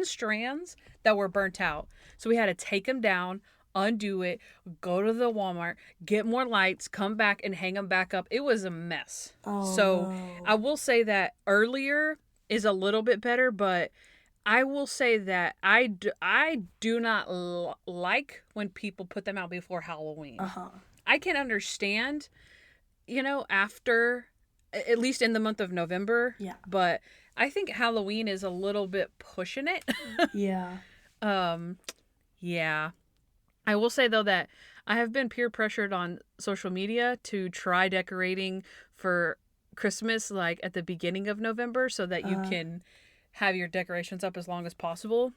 strands that were burnt out. So we had to take them down, undo it, go to the Walmart, get more lights, come back and hang them back up. It was a mess. I will say that earlier is a little bit better, but I will say that I do not like when people put them out before Halloween. I can understand, after, at least in the month of November. Yeah. But I think Halloween is a little bit pushing it. Yeah. Yeah. I will say, though, that I have been peer pressured on social media to try decorating for Christmas, like, at the beginning of November so that you can have your decorations up as long as possible.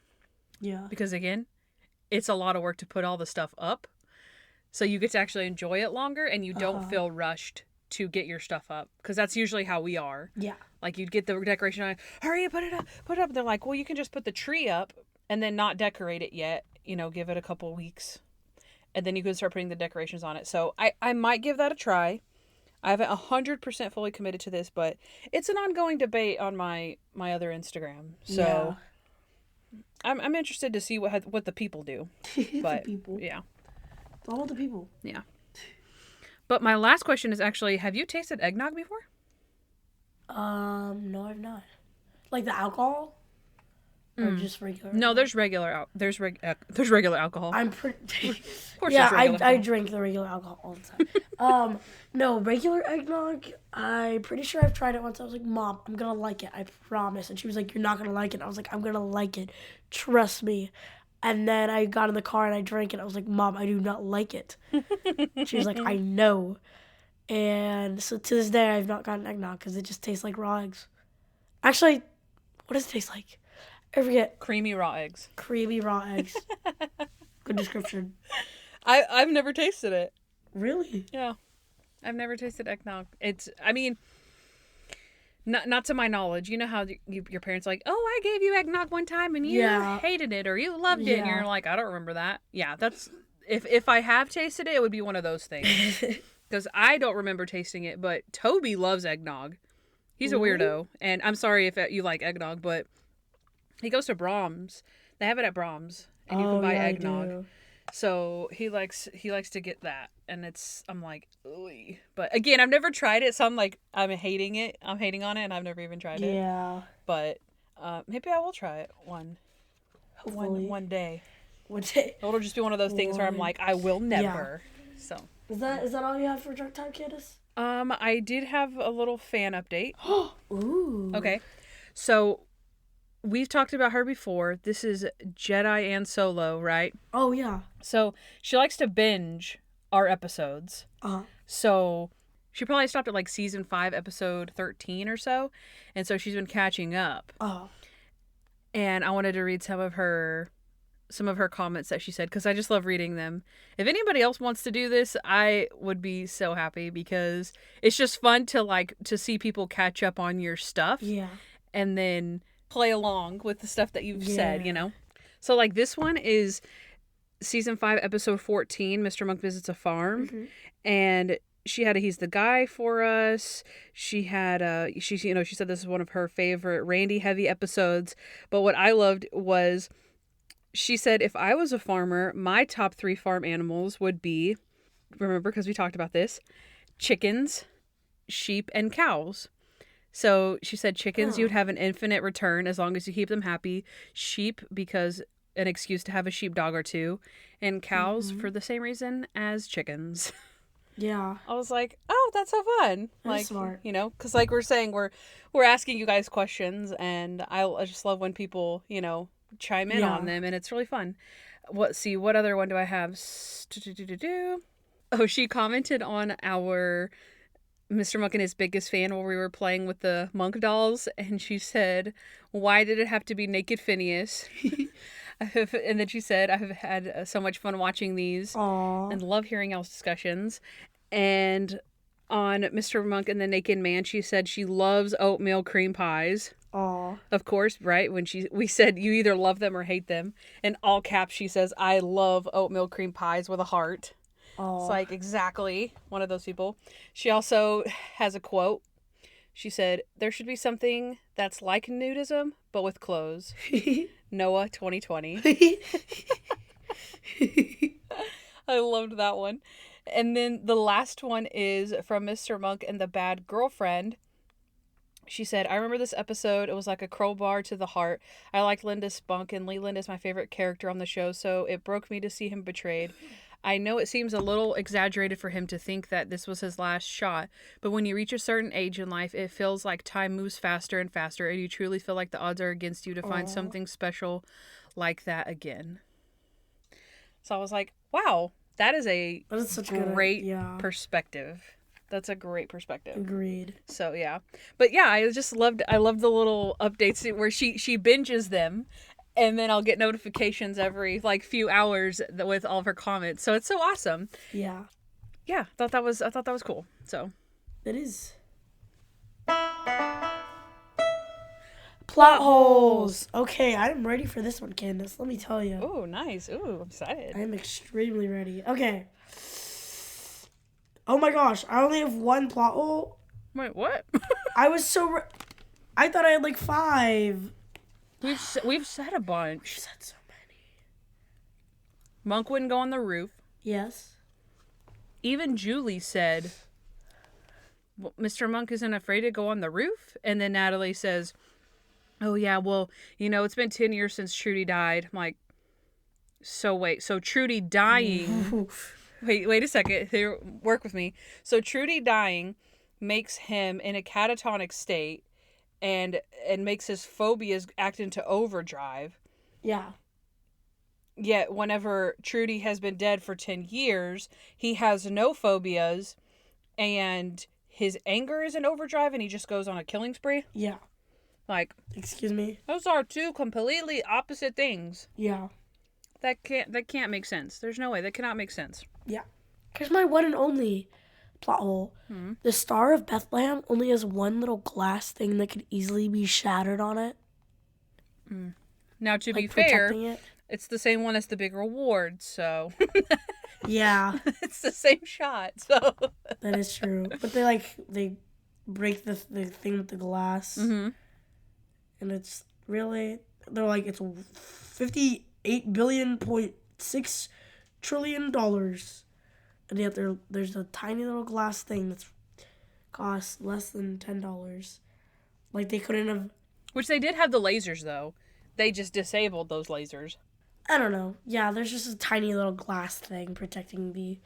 Yeah. Because, again, it's a lot of work to put all the stuff up. So you get to actually enjoy it longer and you don't feel rushed to get your stuff up. Because that's usually how we are. Yeah. Like, you'd get the decoration on, hurry, put it up. They're like, well, you can just put the tree up and then not decorate it yet. Give it a couple weeks. And then you can start putting the decorations on it. So I might give that a try. I haven't 100% fully committed to this, but it's an ongoing debate on my other Instagram. So I'm interested to see what the people do. But the people. Yeah. It's all about the people. Yeah. But my last question is actually, have you tasted eggnog before? No, I've not. Like the alcohol? Or just regular? No, there's regular alcohol. I'm pretty. Of course, I drink the regular alcohol all the time. No, regular eggnog. I'm pretty sure I've tried it once. I was like, Mom, I'm gonna like it. I promise. And she was like, You're not gonna like it. And I was like, I'm gonna like it. Trust me. And then I got in the car and I drank it. I was like, Mom, I do not like it. She was like, I know. And so to this day, I've not gotten eggnog because it just tastes like raw eggs. Actually, what does it taste like? I forget. Creamy raw eggs. Creamy raw eggs. Good description. I've never tasted it. Really? Yeah. I've never tasted eggnog. I mean, not to my knowledge. You know how your parents are like, oh, I gave you eggnog one time and you hated it or you loved it. And you're like, I don't remember that. Yeah, that's, if I have tasted it, it would be one of those things. Because I don't remember tasting it, but Toby loves eggnog. He's a weirdo. And I'm sorry if you like eggnog, but he goes to Brahms. They have it at Brahms. And you can buy eggnog. So he likes to get that, and I'm like, ooh. But again, I've never tried it, so I'm hating it. I'm hating on it, and I've never even tried it. Yeah. But maybe I will try it one day. One day. It'll just be one of those things where I'm like, I will never. Yeah. So. Is that all you have for Drunk Time, Kandyce? I did have a little fan update. Ooh. Okay. So. We've talked about her before. This is Jedi and Solo, right? Oh, yeah. So she likes to binge our episodes. Uh-huh. So she probably stopped at like season 5, episode 13 or so. And so she's been catching up. Oh. And I wanted to read some of her comments that she said, because I just love reading them. If anybody else wants to do this, I would be so happy, because it's just fun to see people catch up on your stuff. Yeah. And then play along with the stuff that you've said, So like this one is season 5, episode 14, Mr. Monk Visits a Farm. Mm-hmm. And she had a He's the Guy for us. She had she said this is one of her favorite Randy heavy episodes. But what I loved was, she said, if I was a farmer, my top 3 farm animals would be, remember, because we talked about this, chickens, sheep, and cows. So she said chickens, you'd have an infinite return as long as you keep them happy. Sheep, because an excuse to have a sheepdog or two. And cows, for the same reason as chickens. Yeah. I was like, oh, that's so fun. That's smart. Because like we're saying, we're asking you guys questions. And I just love when people, chime in on them. And it's really fun. What other one do I have? Oh, she commented on our Mr. Monk and his biggest fan while we were playing with the monk dolls, and she said, why did it have to be naked Phineas? And then she said, I have had so much fun watching these. Aww. And love hearing y'all's discussions. And on Mr. Monk and the Naked Man, she said she loves oatmeal cream pies. Aww. Of course, right? When we said you either love them or hate them. In all caps, she says, I love oatmeal cream pies with a heart. Aww. It's like exactly one of those people. She also has a quote. She said, there should be something that's like nudism, but with clothes. Noah 2020. I loved that one. And then the last one is from Mr. Monk and the Bad Girlfriend. She said, I remember this episode. It was like a crowbar to the heart. I liked Linda's spunk, and Leland is my favorite character on the show, so it broke me to see him betrayed. I know it seems a little exaggerated for him to think that this was his last shot, but when you reach a certain age in life, it feels like time moves faster and faster, and you truly feel like the odds are against you to find something special like that again. So I was like, wow, that is such great perspective. That's a great perspective. Agreed. So yeah. But yeah, I loved the little updates where she binges them. And then I'll get notifications every few hours with all of her comments. So it's so awesome. Yeah. Yeah, I thought that was cool. So it is. Plot holes. Okay, I'm ready for this one, Kandyce. Let me tell you. Oh, nice. Ooh, I'm excited. I am extremely ready. Okay. Oh my gosh, I only have one plot hole. Wait, what? I thought I had 5. We've said a bunch. We've said so many. Monk wouldn't go on the roof. Yes. Even Julie said, well, Mr. Monk isn't afraid to go on the roof. And then Natalie says, oh yeah, well, it's been 10 years since Trudy died. I'm like, so wait, so Trudy dying. wait a second. Here, work with me. So Trudy dying makes him in a catatonic state. And makes his phobias act into overdrive. Yeah. Yet whenever Trudy has been dead for 10 years, he has no phobias and his anger is in overdrive and he just goes on a killing spree. Yeah. Like, excuse me? Those are two completely opposite things. Yeah. That can't make sense. There's no way. That cannot make sense. Yeah. Here's my one and only plot hole. The Star of Bethlehem only has one little glass thing that could easily be shattered on it. Now, to Like be fair, protecting it. it's the same one as the big reward, so Yeah. it's the same shot. So That is true. But they break the thing with the glass. Mm-hmm. And it's really, they're like, it's $58.6 trillion. And yet there's a tiny little glass thing that's costs less than $10. Like, they couldn't have, Which they did have the lasers, though. They just disabled those lasers. I don't know. Yeah, there's just a tiny little glass thing protecting the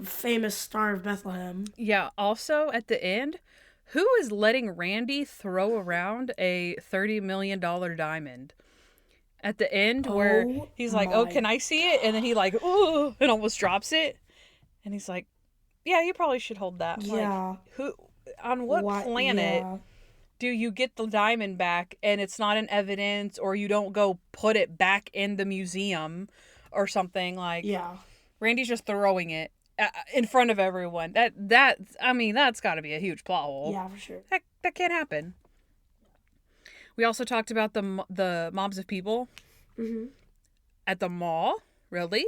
famous Star of Bethlehem. Yeah, also, at the end, who is letting Randy throw around a $30 million diamond? At the end, where he's like, oh, can I see it? And then he like, ooh, and almost drops it. And he's like, yeah, you probably should hold that. Yeah. Like, on what planet do you get the diamond back and it's not in evidence, or you don't go put it back in the museum or something? Like, Yeah. Randy's just throwing it in front of everyone. That's got to be a huge plot hole. Yeah, for sure. That can't happen. We also talked about the mobs of people at the mall. Really?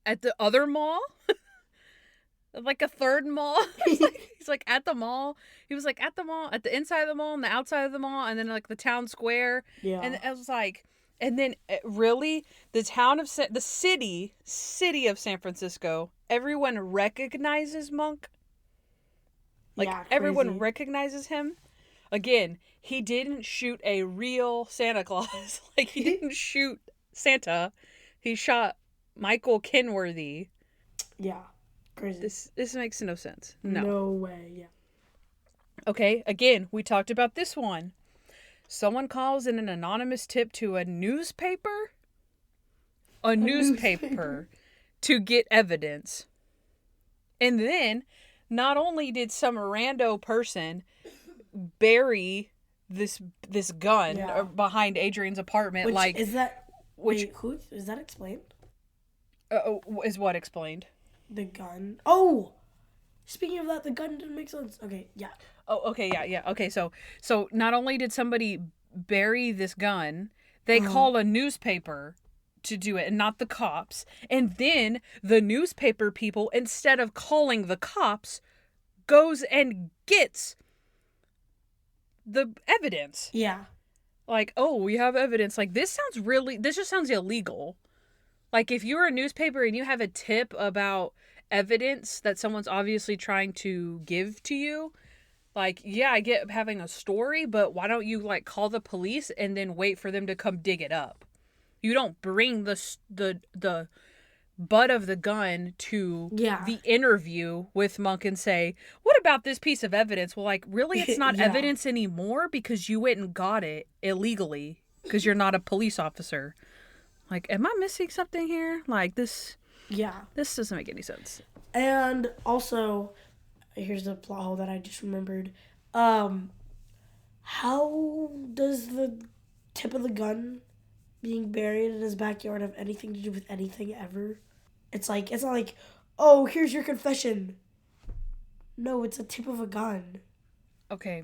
At the other mall? Like a third mall? He's like at the mall. He was like at the mall, at the inside of the mall and the outside of the mall, and then like the town square. Yeah. And I was like, and then really the city of San Francisco, everyone recognizes Monk. Like, yeah, everyone recognizes him. Again, he didn't shoot a real Santa Claus. Like, he didn't shoot Santa. He shot Michael Kenworthy. Yeah. Crazy. This makes no sense. No way, yeah. Okay, again, we talked about this one. Someone calls in an anonymous tip to a newspaper? A newspaper to get evidence. And then, not only did some rando person bury this gun behind Adrian's apartment, is that explained? Is what explained? The gun. Oh, speaking of that, the gun didn't make sense. Okay, yeah. Oh, okay, yeah. Okay, so not only did somebody bury this gun, they call a newspaper to do it and not the cops. And then the newspaper people, instead of calling the cops, goes and gets the evidence. Yeah. Like, oh, we have evidence. Like, this just sounds illegal. Like, if you're a newspaper and you have a tip about evidence that someone's obviously trying to give to you, like, yeah, I get having a story, but why don't you, like, call the police and then wait for them to come dig it up? You don't bring the butt of the gun to the interview with Monk and say, what about this piece of evidence? Well, like, really, it's not evidence anymore because you went and got it illegally because you're not a police officer. Like, am I missing something here? Like, this doesn't make any sense. And also, here's the plot hole that I just remembered. How does the tip of the gun being buried in his backyard have anything to do with anything ever? It's not like, oh, here's your confession. No, it's a tip of a gun. Okay.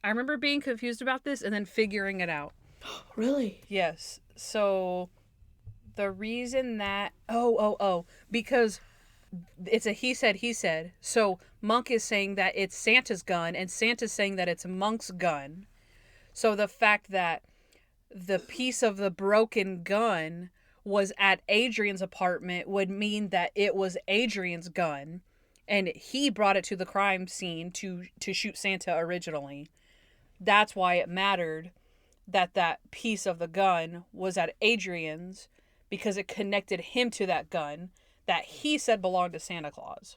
I remember being confused about this and then figuring it out. Really? Yes. So the reason that because it's a he said. So Monk is saying that it's Santa's gun and Santa's saying that it's Monk's gun. So the fact that the piece of the broken gun was at Adrian's apartment would mean that it was Adrian's gun and he brought it to the crime scene to shoot Santa originally. That's why it mattered that piece of the gun was at Adrian's, because it connected him to that gun that he said belonged to Santa Claus.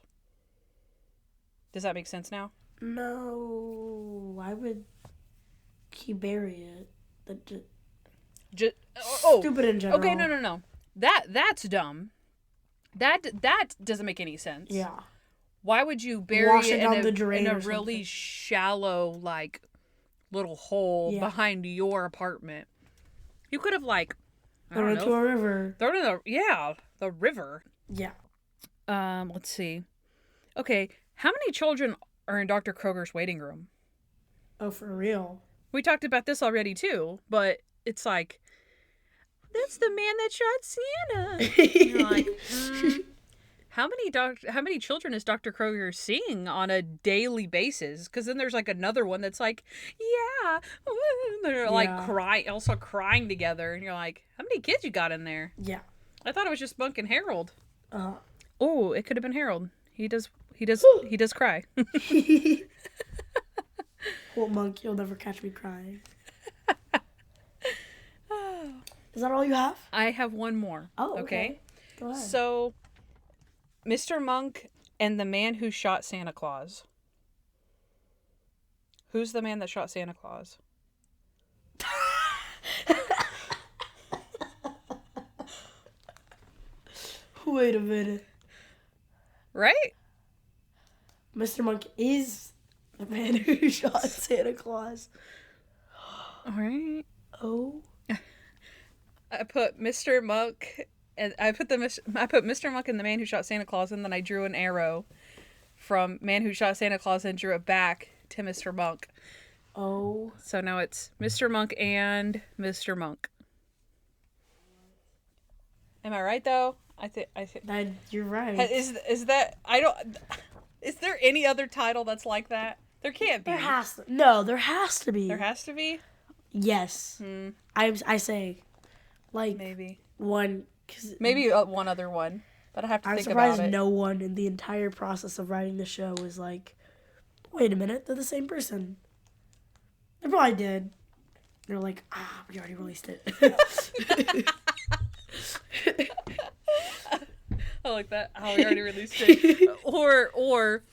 Does that make sense now? No. Why would he bury it? Just Stupid in general. Okay, no. That's dumb. That doesn't make any sense. Yeah. Why would you bury Wash it down in the drain a or really something. shallow, like, little hole behind your apartment? You could have, like, Throw it into a river. Throw it in the river. Yeah. Let's see. Okay, how many children are in Dr. Kroger's waiting room? Oh, for real? We talked about this already, too, but it's like, that's the man that shot Santa. And you're like, how many children is Dr. Kroger seeing on a daily basis? Because then there's like another one that's like, yeah, and they're like crying together, and you're like, how many kids you got in there? Yeah. I thought it was just Monk and Harold. Uh-huh. Oh, it could have been Harold. He does cry. Well, Monk, you'll never catch me crying. Is that all you have? I have one more. Oh, okay. Go ahead. So, Mr. Monk and the man who shot Santa Claus. Who's the man that shot Santa Claus? Wait a minute. Right? Mr. Monk is the man who shot Santa Claus. All right. Oh. I put Mr. Monk and I put Mr. Monk and the man who shot Santa Claus, and then I drew an arrow from man who shot Santa Claus and drew it back to Mr. Monk. Oh. So now it's Mr. Monk and Mr. Monk. Am I right though? I think that you're right. Is that is there any other title that's like that? There can't be. There has to. No, there has to be. There has to be? Yes. I say, like, maybe one. Cause maybe one other one, but I have to think about it. I'm surprised no one in the entire process of writing the show was like, wait a minute, they're the same person. They probably did. They're like, we already released it. I like that. How we already released it. Or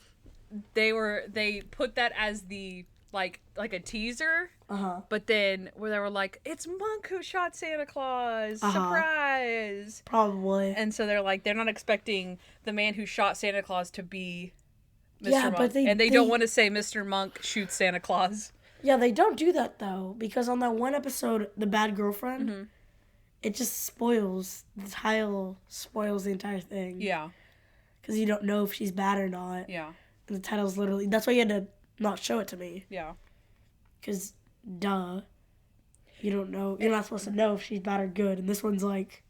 they put that as the like a teaser. But then where they were like, it's Monk who shot Santa Claus. Surprise. Probably. And so they're not expecting the man who shot Santa Claus to be Mr. Monk. But they don't want to say Mr. Monk shoots Santa Claus. Yeah, they don't do that though, because on that one episode, The Bad Girlfriend, it just spoils the title, spoils the entire thing. Yeah. Because you don't know if she's bad or not. Yeah. And the title's literally, that's why you had to not show it to me. Yeah. Because, duh, you don't know, you're not supposed to know if she's bad or good. And this one's like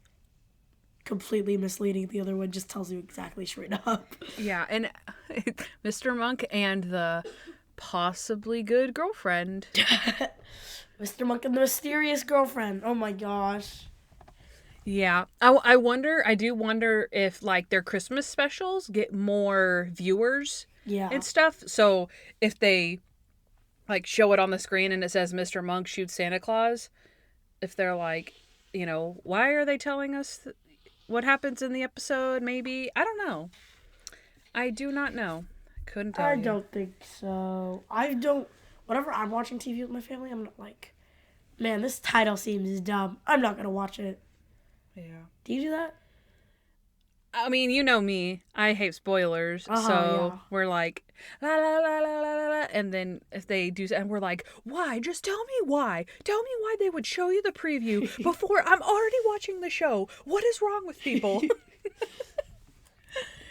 completely misleading. The other one just tells you exactly straight up. Yeah, and Mr. Monk and the possibly good girlfriend. Mr. Monk and the mysterious girlfriend. Oh my gosh. Yeah. I do wonder if, like, their Christmas specials get more viewers and stuff. So if they, like, show it on the screen and it says Mr. Monk shoots Santa Claus, if they're like, you know, why are they telling us what happens in the episode, maybe? I don't know. I do not know. Couldn't tell you. I don't think so. Whenever I'm watching TV with my family, I'm not like, man, this title seems dumb. I'm not going to watch it. Yeah. Do you do that? I mean, you know me. I hate spoilers. We're like, la, la, la, la, la, la. And then if they do, and we're like, why? Just tell me why. Tell me why they would show you the preview before I'm already watching the show. What is wrong with people?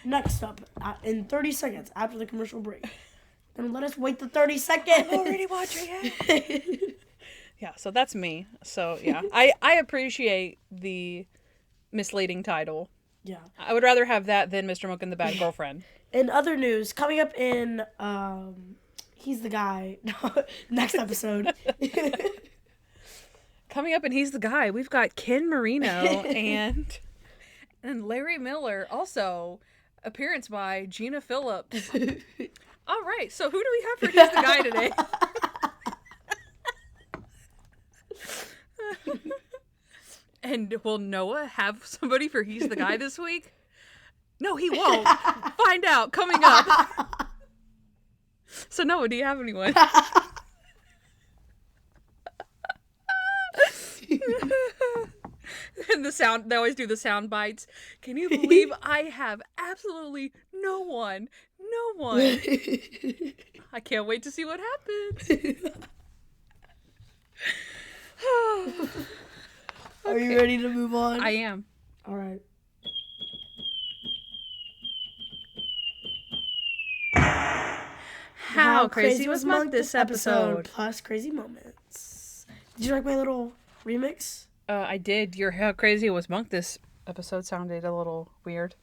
Next up, in 30 seconds after the commercial break. Then let us wait the 30 seconds. I'm already watching it. Yeah, so that's me. So, yeah. I appreciate the misleading title. Yeah. I would rather have that than Mr. Monk and the Bad Girlfriend. In other news, coming up in He's the Guy, next episode. Coming up in He's the Guy, we've got Ken Marino and Larry Miller. Also, appearance by Gina Phillips. All right, so who do we have for He's the Guy today? And will Noah have somebody for He's the Guy this week? No, he won't. Find out coming up. So Noah, do you have anyone? And they always do the sound bites. Can you believe I have absolutely no one? I can't wait to see what happens. Are you ready to move on? I am. All right. How crazy was Monk this episode? Plus crazy moments. Did you like my little remix? I did. Your How Crazy Was Monk this episode sounded a little weird.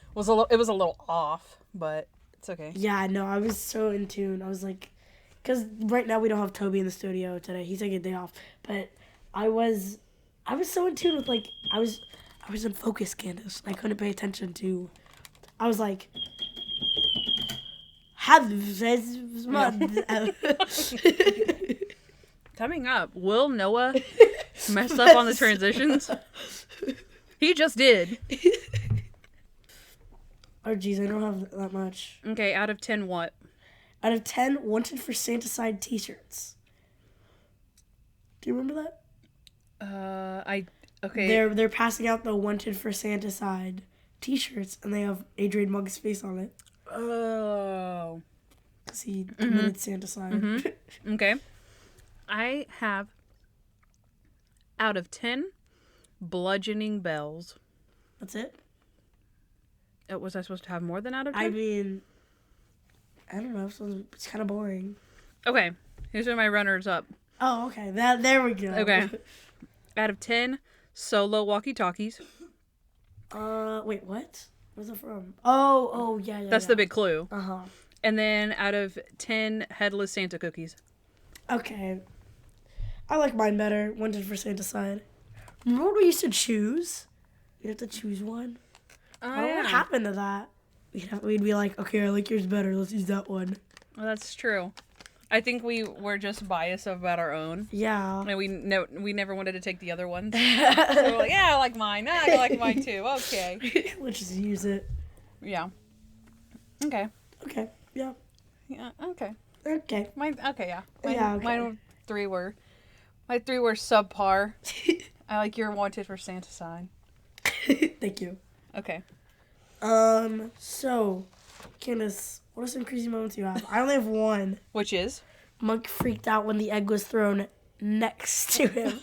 It was a little off, but it's okay. Yeah, no, I was so in tune. I was like, because right now we don't have Toby in the studio today. He's taking a day off. But I was so in tune with, like, I was in focus, Kandyce. I couldn't pay attention to. I was like, Coming up, will Noah mess up on the transitions? He just did. Oh, geez, I don't have that much. Okay, out of 10 what? Out of 10 Wanted for Santa side t-shirts. Do you remember that? Okay. They're passing out the Wanted for Santa side t-shirts, and they have Adrian Mugg's face on it. Oh. Because he committed Santa side. Mm-hmm. Okay. I have, out of 10, bludgeoning bells. That's it? Was I supposed to have more than out of 10? I mean, I don't know. It's kind of boring. Okay. Here's where my runners up. Oh, okay. There we go. Okay. Out of 10, solo walkie-talkies. Wait, what? Where's it from? Oh, yeah. That's the big clue. Uh-huh. And then out of 10, headless Santa cookies. Okay. I like mine better. Wanted for Santa side. Remember when we used to choose? We'd have to choose one. I don't know what happened to that. We'd be like, okay, I like yours better. Let's use that one. Well, that's true. I think we were just biased about our own. Yeah. And we never wanted to take the other ones. So we're like, yeah, I like mine. I like mine too. Okay. Let's just use it. Yeah. Okay. Okay. Yeah. Yeah. Okay. Okay. Mine. Okay. Yeah. Okay. My three were subpar. I like your Wanted for Santa sign. Thank you. Okay. So, Kandyce, what are some crazy moments you have? I only have one. Which is? Monk freaked out when the egg was thrown next to him.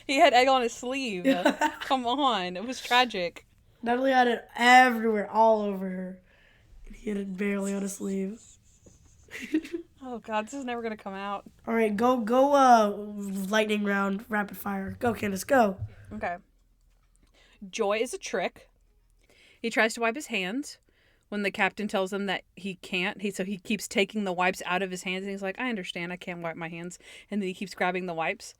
He had egg on his sleeve. Come on. It was tragic. Natalie had it everywhere, all over her. And he had it barely on his sleeve. Oh, God. This is never going to come out. All right, go, lightning round, rapid fire. Go, Kandyce, go. Okay. Joy is a trick. He tries to wipe his hands when the captain tells him that he can't. So he keeps taking the wipes out of his hands, and he's like, I understand, I can't wipe my hands. And then he keeps grabbing the wipes.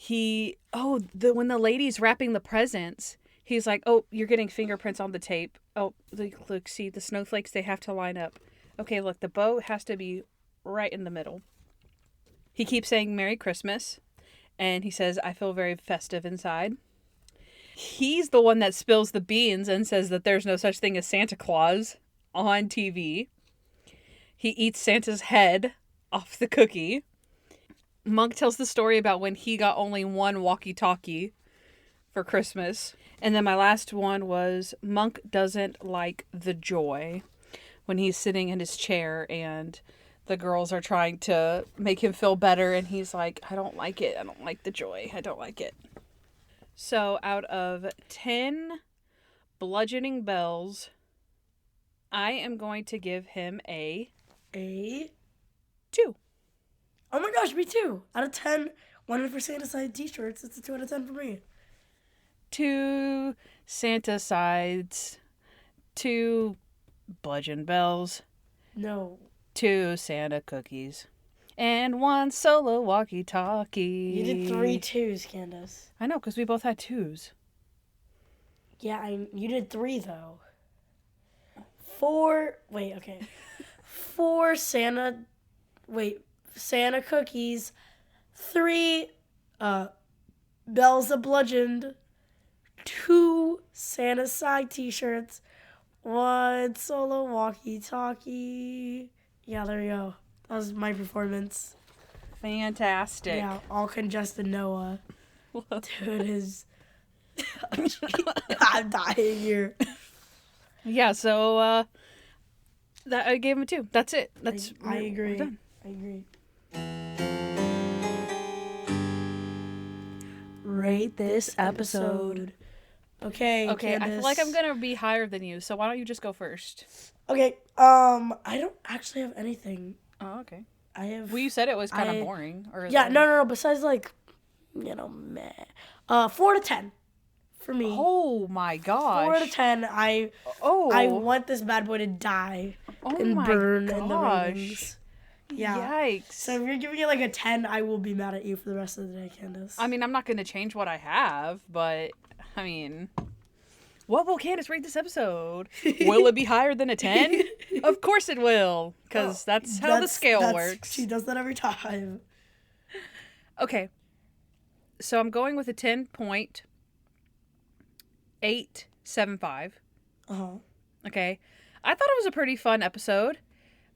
When the lady's wrapping the presents, he's like, oh, you're getting fingerprints on the tape. Oh, look, see, the snowflakes, they have to line up. Okay, look, the bow has to be right in the middle. He keeps saying Merry Christmas, and he says, I feel very festive inside. He's the one that spills the beans and says that there's no such thing as Santa Claus on TV. He eats Santa's head off the cookie. Monk tells the story about when he got only one walkie-talkie for Christmas. And then my last one was Monk doesn't like the joy when he's sitting in his chair and the girls are trying to make him feel better. And he's like, I don't like it. I don't like the joy. I don't like it. So out of 10 bludgeoning bells, I am going to give him a 2. Oh my gosh, me too. Out of 10, Wanted for Santa side t-shirts, it's a 2 out of 10 for me. 2 Santa sides, 2 bludgeon bells. No. 2 Santa cookies. And 1 solo walkie-talkie. You did 3 2s, Kandyce. I know, because we both had 2s. Yeah, you did 3, though. 4... Wait, okay. 4 Santa cookies. 3 bells of bludgeoned. 2 Santa side t-shirts. 1 solo walkie-talkie. Yeah, there you go. That was my performance. Fantastic. Yeah, all congested Noah doing his I'm dying here. Yeah, so that I gave him a 2. That's it. I agree. We're done. I agree. Rate this episode. Okay, Okay, Kandyce. I feel like I'm gonna be higher than you, so why don't you just go first? Okay, I don't actually have anything. Oh, okay. I have. Well, you said it was kind of boring. Or Yeah, no. Besides, like, meh. 4 to 10 for me. Oh my gosh. 4 to 10. I want this bad boy to die and burn in the ratings. Yeah. Yikes. So if you're giving it like a 10, I will be mad at you for the rest of the day, Kandyce. I mean, I'm not going to change what I have, but, I mean, what will Kandyce rate this episode? Will it be higher than a 10? Of course it will, because that's how the scale works. She does that every time. Okay. So I'm going with a 10.875. Uh-huh. Okay. I thought it was a pretty fun episode.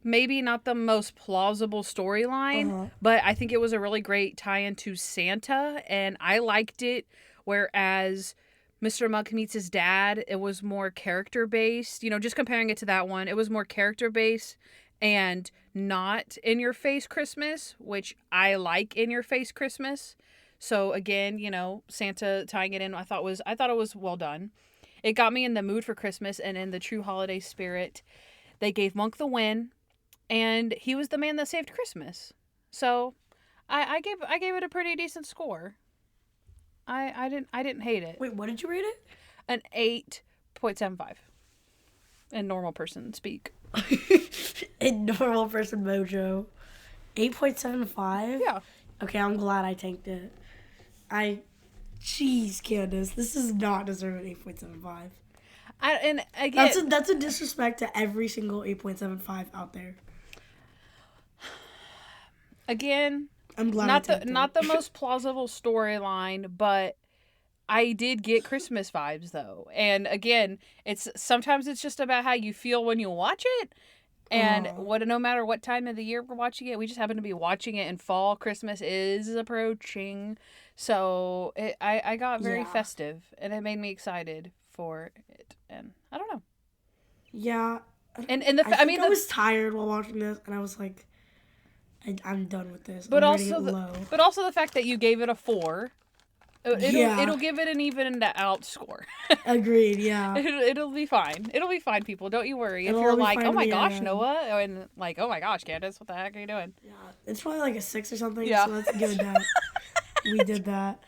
Maybe not the most plausible storyline, but I think it was a really great tie-in to Santa, and I liked it. Whereas Mr. Monk meets his dad, it was more character-based. You know, just comparing it to that one, it was more character-based and not in-your-face Christmas, which I like in-your-face Christmas. So again, you know, Santa tying it in, I thought it was well done. It got me in the mood for Christmas and in the true holiday spirit. They gave Monk the win. And he was the man that saved Christmas. So I gave it a pretty decent score. I didn't hate it. Wait, what did you rate it? An 8.75. In normal person speak. In normal person mojo. 8.75? Yeah. Okay, I'm glad I tanked it. Jeez, Kandyce, this does not deserve an 8.75. And again, that's a disrespect to every single 8.75 out there. Again, I'm glad not the most plausible storyline, but I did get Christmas vibes though. And again, sometimes it's just about how you feel when you watch it. And no matter what time of the year we're watching it, we just happen to be watching it in fall. Christmas is approaching. So I got very festive, and it made me excited for it. And I don't know. Yeah. I was tired while watching this, and I was like, I'm done with this. But also the fact that you gave it a 4. It'll give it an even out score. Agreed, yeah. It'll be fine. It'll be fine, people. Don't you worry. If you're like, oh my gosh, Noah, and like, oh my gosh, Kandyce, what the heck are you doing? Yeah, it's probably like a 6 or something. Yeah. So let's give it that. We did that.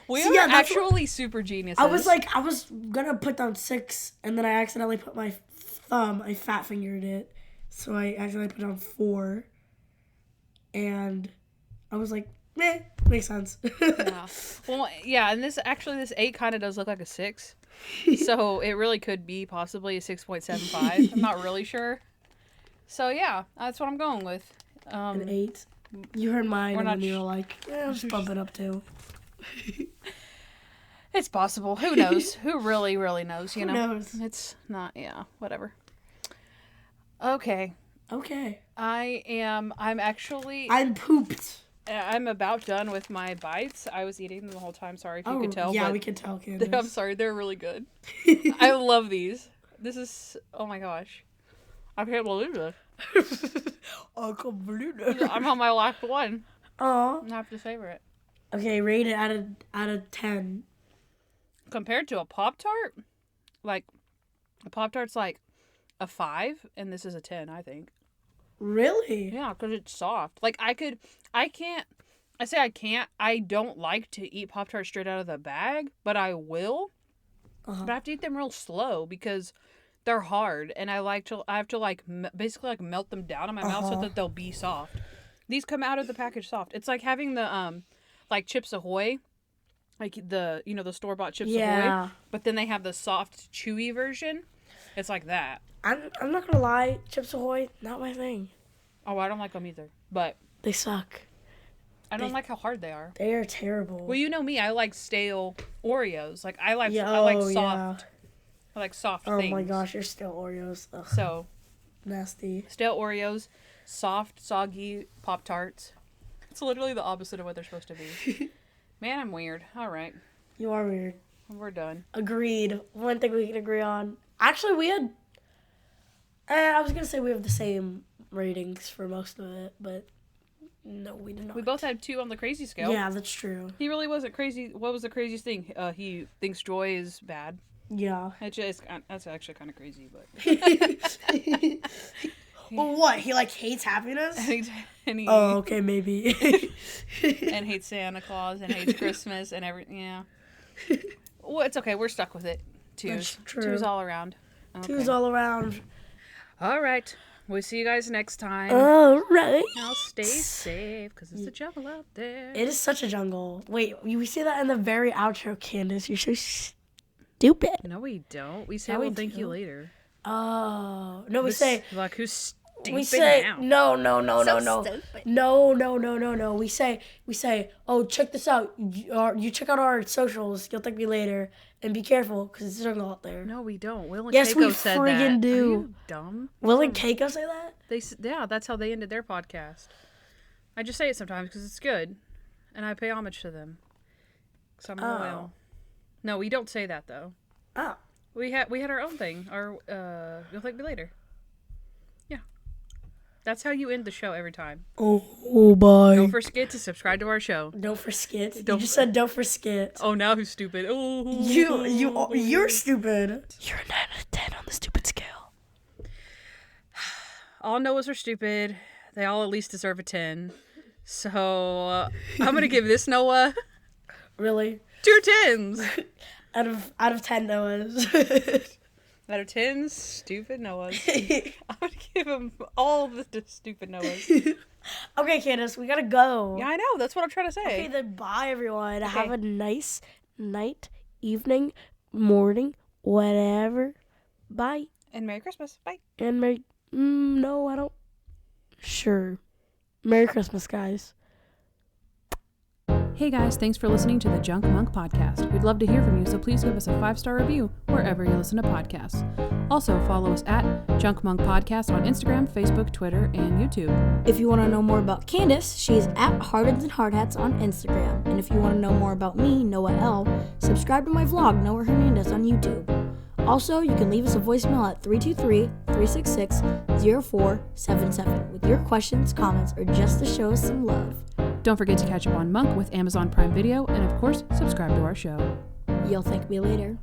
We are actually super geniuses. I was gonna put down 6, and then I accidentally put my thumb, I fat fingered it, so I accidentally put down 4. And I was like, meh, makes sense. Yeah. Well, yeah, and this 8 kind of does look like a 6. So it really could be possibly a 6.75. I'm not really sure. So yeah, that's what I'm going with. An 8. You heard mine, and then you were like, I'll just bump it up too. It's possible. Who knows? Who really, really knows, you know? Who knows? It's not, whatever. Okay. I'm pooped. I'm about done with my bites. I was eating them the whole time. Sorry if you could tell. Yeah, we can tell, Kandyce. I'm sorry. They're really good. I love these. This is... Oh, my gosh. I can't believe this. I can't believe it. I'm on my last one. Aw. I have to savor it. Okay, rate it out of 10. Compared to a Pop-Tart? Like, a Pop-Tart's like a 5, and this is a 10, I think. Really? Yeah, because it's soft. Like, I don't like to eat Pop-Tarts straight out of the bag, but I will. But I have to eat them real slow because they're hard, and I have to basically melt them down in my mouth so that they'll be soft. These come out of the package soft. It's like having the Chips Ahoy, like the store-bought Chips Ahoy, but then they have the soft, chewy version. It's like that. I'm not gonna lie, Chips Ahoy, not my thing. Oh, I don't like them either, but they suck. I don't like how hard they are. They are terrible. Well, you know me, I like stale Oreos. Like I like soft. Yeah. I like soft things. things. Oh my gosh, you're stale Oreos. Ugh. So nasty. Stale Oreos, soft, soggy Pop-Tarts. It's literally the opposite of what they're supposed to be. Man, I'm weird. All right. You are weird. We're done. Agreed. One thing we can agree on. Actually, we had... I was going to say we have the same ratings for most of it, but no, we did not. We both had 2 on the crazy scale. Yeah, that's true. He really wasn't crazy. What was the craziest thing? He thinks joy is bad. Yeah. That's actually kind of crazy, but... Well, what? He, hates happiness? Oh, okay, maybe. And hates Santa Claus and hates Christmas and everything, yeah. Well, it's okay. We're stuck with it. 2s. That's true. 2s all around. Okay. 2s all around. All right. We'll see you guys next time. All right. Now stay safe, because it's a jungle out there. It is such a jungle. Wait, we say that in the very outro, Kandyce. You're so stupid. No, we don't. We say Yeah, we we'll thank do. you later. Oh. No, we say... Like, who's stupid We say now? no. We say, oh, check this out. You check out our socials. You'll thank me later, and be careful because it's a jungle out there. No, we don't. Will and Yes, Keiko we said friggin' that. do. Are you dumb? Will and Keiko say that? Yeah, that's how they ended their podcast. I just say it sometimes because it's good, and I pay homage to them. Because I'm loyal. No, we don't say that though. Oh. We had our own thing. You'll thank me later. Yeah. That's how you end the show every time. Oh, bye. Don't forget to subscribe to our show. Don't forget. You just said don't forget. Oh, now who's stupid? Oh. You're stupid. You're a 9 out of 10 on the stupid scale. All Noahs are stupid. They all at least deserve a 10. So I'm gonna give this Noah Really? 2 10s. Out of 10 Noahs. Out of 10 stupid Noahs. I'm gonna give him all the stupid Noahs. Okay, Kandyce, we gotta go. Yeah, I know. That's what I'm trying to say. Okay, then bye, everyone. Okay. Have a nice night, evening, morning, whatever. Bye. And Merry Christmas. Bye. And no, I don't. Sure. Merry Christmas, guys. Hey guys, thanks for listening to the Junk Monk Podcast. We'd love to hear from you, so please give us a 5-star review wherever you listen to podcasts. Also, follow us at Junk Monk Podcast on Instagram, Facebook, Twitter, and YouTube. If you want to know more about Kandyce, she's at Hardens and Hardhats on Instagram. And if you want to know more about me, Noah L., subscribe to my vlog, Noah Hernandez, on YouTube. Also, you can leave us a voicemail at 323-366-0477 with your questions, comments, or just to show us some love. Don't forget to catch up on Monk with Amazon Prime Video, and of course, subscribe to our show. You'll thank me later.